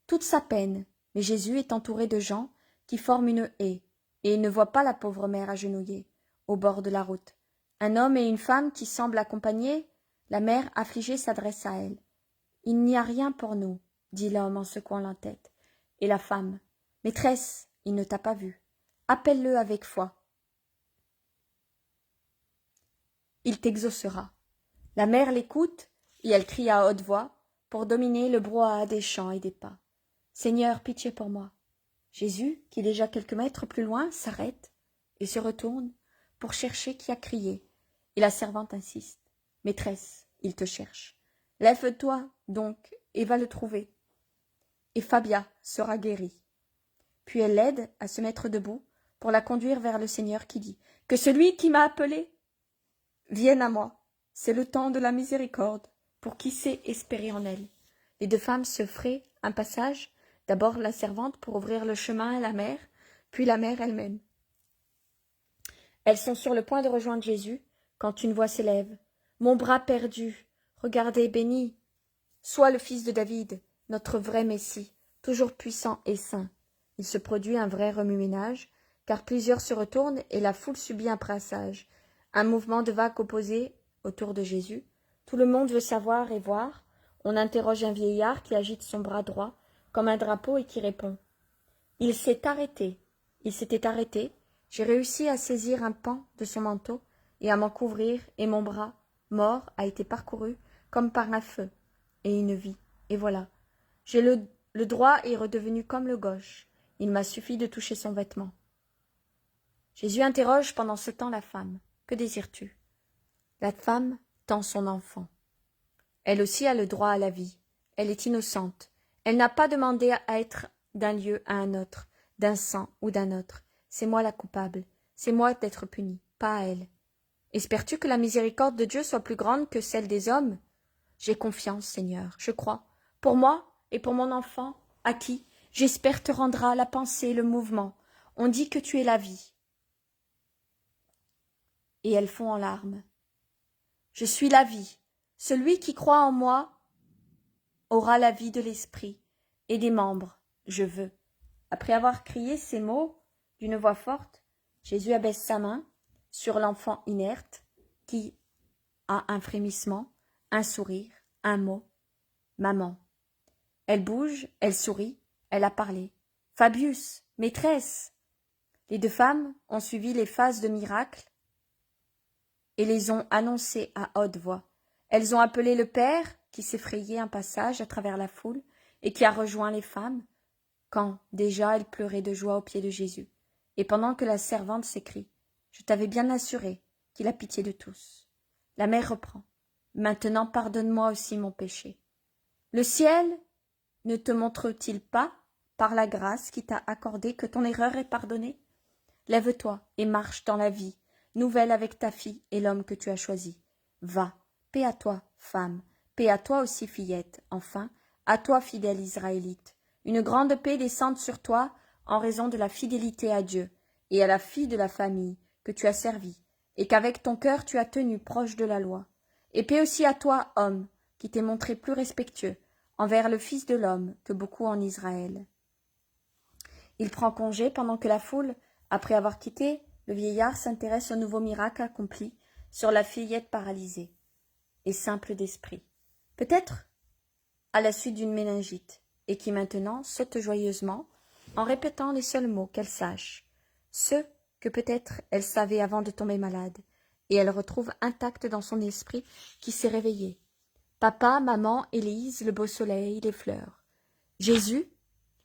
toute sa peine, mais Jésus est entouré de gens qui forment une haie, et il ne voit pas la pauvre mère agenouillée, au bord de la route. Un homme et une femme qui semblent accompagner, la mère affligée s'adresse à elle. « Il n'y a rien pour nous, » dit l'homme en secouant la tête, et la femme. « Maîtresse, il ne t'a pas vue. Appelle-le avec foi. Il t'exaucera. » La mère l'écoute, et elle crie à haute voix, pour dominer le brouhaha des chants et des pas. « Seigneur, pitié pour moi. » Jésus, qui est déjà quelques mètres plus loin, s'arrête et se retourne pour chercher qui a crié. Et la servante insiste. « Maîtresse, il te cherche. Lève-toi donc et va le trouver. Et Fabia sera guérie. » Puis elle l'aide à se mettre debout pour la conduire vers le Seigneur qui dit « Que celui qui m'a appelé vienne à moi. C'est le temps de la miséricorde pour qui sait espérer en elle. » Les 2 femmes se fraient un passage D'abord la servante pour ouvrir le chemin à la mère, puis la mère elle-même. Elles sont sur le point de rejoindre Jésus, quand une voix s'élève. « Mon bras perdu, regardez, béni, soit le fils de David, notre vrai Messie, toujours puissant et saint. » Il se produit un vrai remue-ménage, car plusieurs se retournent et la foule subit un brassage, un mouvement de vagues opposées autour de Jésus. Tout le monde veut savoir et voir. On interroge un vieillard qui agite son bras droit comme un drapeau et qui répond. Il s'était arrêté. J'ai réussi à saisir un pan de son manteau et à m'en couvrir, et mon bras, mort, a été parcouru comme par un feu, et une vie. Et voilà. Le droit est redevenu comme le gauche. Il m'a suffi de toucher son vêtement. Jésus interroge pendant ce temps la femme. Que désires-tu? La femme tend son enfant. Elle aussi a le droit à la vie. Elle est innocente. Elle n'a pas demandé à être d'un lieu à un autre, d'un sang ou d'un autre. C'est moi la coupable. C'est moi d'être punie, pas à elle. Espères-tu que la miséricorde de Dieu soit plus grande que celle des hommes? J'ai confiance, Seigneur, je crois. Pour moi et pour mon enfant, à qui, j'espère, te rendra la pensée, le mouvement. On dit que tu es la vie. Et elles fond en larmes. Je suis la vie. Celui qui croit en moi aura la vie de l'esprit et des membres. Je veux. Après avoir crié ces mots d'une voix forte, Jésus abaisse sa main sur l'enfant inerte qui a un frémissement, un sourire, un mot. Maman. Elle bouge, elle sourit, elle a parlé. Fabius, maîtresse. Les deux femmes ont suivi les phases de miracle et les ont annoncées à haute voix. Elles ont appelé le père qui s'est frayé un passage à travers la foule et qui a rejoint les femmes quand déjà elles pleuraient de joie aux pieds de Jésus. Et pendant que la servante s'écrie « Je t'avais bien assuré qu'il a pitié de tous », la mère reprend « Maintenant pardonne-moi aussi mon péché. » Le ciel ne te montre-t-il pas, par la grâce qui t'a accordée, que ton erreur est pardonnée? Lève-toi et marche dans la vie nouvelle avec ta fille et l'homme que tu as choisi. Va, paix à toi, femme, paix à toi aussi, fillette, enfin, à toi, fidèle Israélite. Une grande paix descende sur toi en raison de la fidélité à Dieu et à la fille de la famille que tu as servie, et qu'avec ton cœur tu as tenu proche de la loi. Et paix aussi à toi, homme, qui t'es montré plus respectueux envers le Fils de l'homme que beaucoup en Israël. Il prend congé pendant que la foule, après avoir quitté, le vieillard s'intéresse au nouveau miracle accompli sur la fillette paralysée et simple d'esprit, peut-être à la suite d'une méningite, et qui maintenant saute joyeusement en répétant les seuls mots qu'elle sache, ceux que peut-être elle savait avant de tomber malade, et elle retrouve intacte dans son esprit qui s'est réveillé. Papa, maman, Élise, le beau soleil, les fleurs. Jésus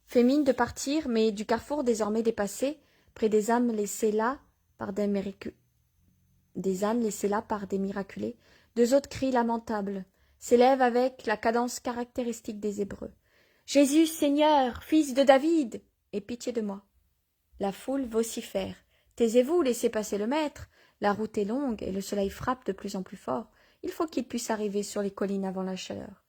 fait mine de partir, mais du carrefour désormais dépassé, près des âmes laissées là par des miraculés, deux autres cris lamentables s'élèvent avec la cadence caractéristique des Hébreux. « Jésus, Seigneur, fils de David, aie pitié de moi !» La foule vocifère. « Taisez-vous, laissez passer le maître. La route est longue et le soleil frappe de plus en plus fort. Il faut qu'il puisse arriver sur les collines avant la chaleur. »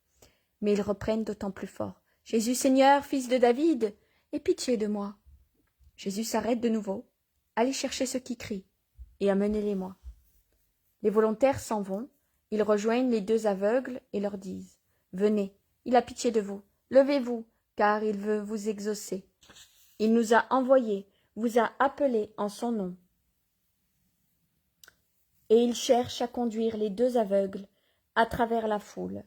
Mais ils reprennent d'autant plus fort. « Jésus, Seigneur, fils de David, aie pitié de moi !» Jésus s'arrête de nouveau. « Allez chercher ceux qui crient et amenez-les-moi. » Les volontaires s'en vont. Ils rejoignent les deux aveugles et leur disent « Venez, il a pitié de vous. Levez-vous, car il veut vous exaucer. Il nous a envoyés, vous a appelés en son nom. » Et il cherche à conduire les deux aveugles à travers la foule.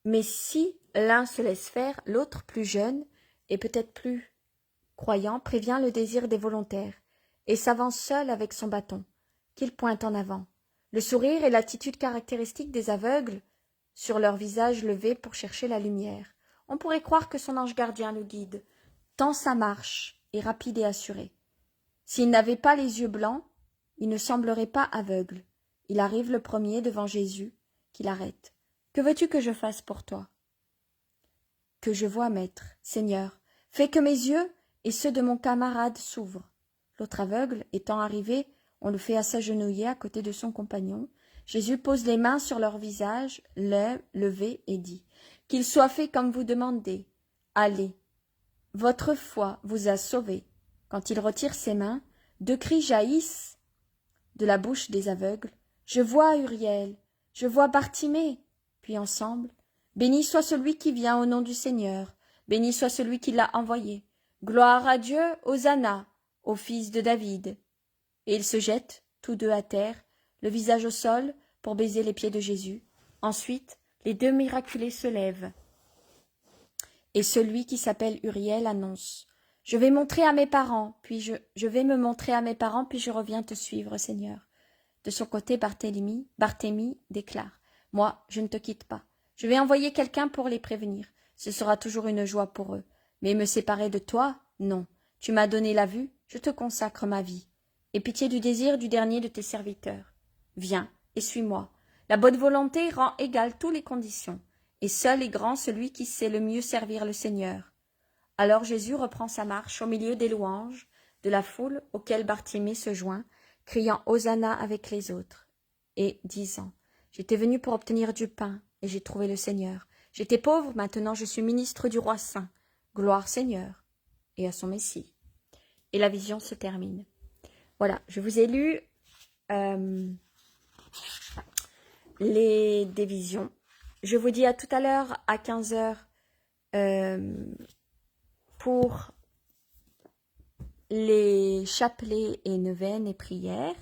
Mais si l'un se laisse faire, l'autre, plus jeune et peut-être plus croyant, prévient le désir des volontaires et s'avance seul avec son bâton, qu'il pointe en avant. Le sourire et l'attitude caractéristique des aveugles sur leur visage levé pour chercher la lumière. On pourrait croire que son ange gardien le guide, tant sa marche est rapide et assurée. S'il n'avait pas les yeux blancs, il ne semblerait pas aveugle. Il arrive le premier devant Jésus, qui l'arrête. « Que veux-tu que je fasse pour toi ?»« Que je voie, maître, Seigneur. Fais que mes yeux et ceux de mon camarade s'ouvrent. » L'autre aveugle, étant arrivé On le fait à s'agenouiller à côté de son compagnon. Jésus pose les mains sur leur visage, lève, levé et dit « Qu'il soit fait comme vous demandez. Allez, votre foi vous a sauvés. » Quand il retire ses mains, 2 cris jaillissent de la bouche des aveugles. « Je vois Uriel, je vois Bartimée. » Puis ensemble, « Béni soit celui qui vient au nom du Seigneur, béni soit celui qui l'a envoyé. Gloire à Dieu, Hosanna, au fils de David. » Et ils se jettent, tous deux à terre, le visage au sol, pour baiser les pieds de Jésus. Ensuite, les 2 miraculés se lèvent. Et celui qui s'appelle Uriel annonce « Je vais montrer à mes parents, puis je vais me montrer à mes parents, puis je reviens te suivre, Seigneur. » De son côté, Barthélemy déclare « Moi, je ne te quitte pas. Je vais envoyer quelqu'un pour les prévenir. Ce sera toujours une joie pour eux. Mais me séparer de toi, non. Tu m'as donné la vue, je te consacre ma vie. Aie pitié du désir du dernier de tes serviteurs. Viens et suis-moi. La bonne volonté rend égales toutes les conditions, et seul est grand celui qui sait le mieux servir le Seigneur. » Alors Jésus reprend sa marche au milieu des louanges, de la foule auquel Bartimée se joint, criant Hosanna avec les autres, et disant « J'étais venu pour obtenir du pain, et j'ai trouvé le Seigneur. J'étais pauvre, maintenant je suis ministre du roi saint. Gloire Seigneur, et à son Messie. » Et la vision se termine. Voilà, je vous ai lu des visions. Je vous dis à tout à l'heure à 15 heures pour les chapelets et neuvaines et prières,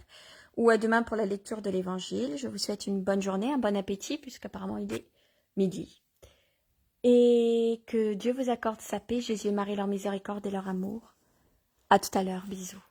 ou à demain pour la lecture de l'Évangile. Je vous souhaite une bonne journée, un bon appétit, puisqu'apparemment il est midi. Et que Dieu vous accorde sa paix, Jésus et Marie leur miséricorde et leur amour. À tout à l'heure, bisous.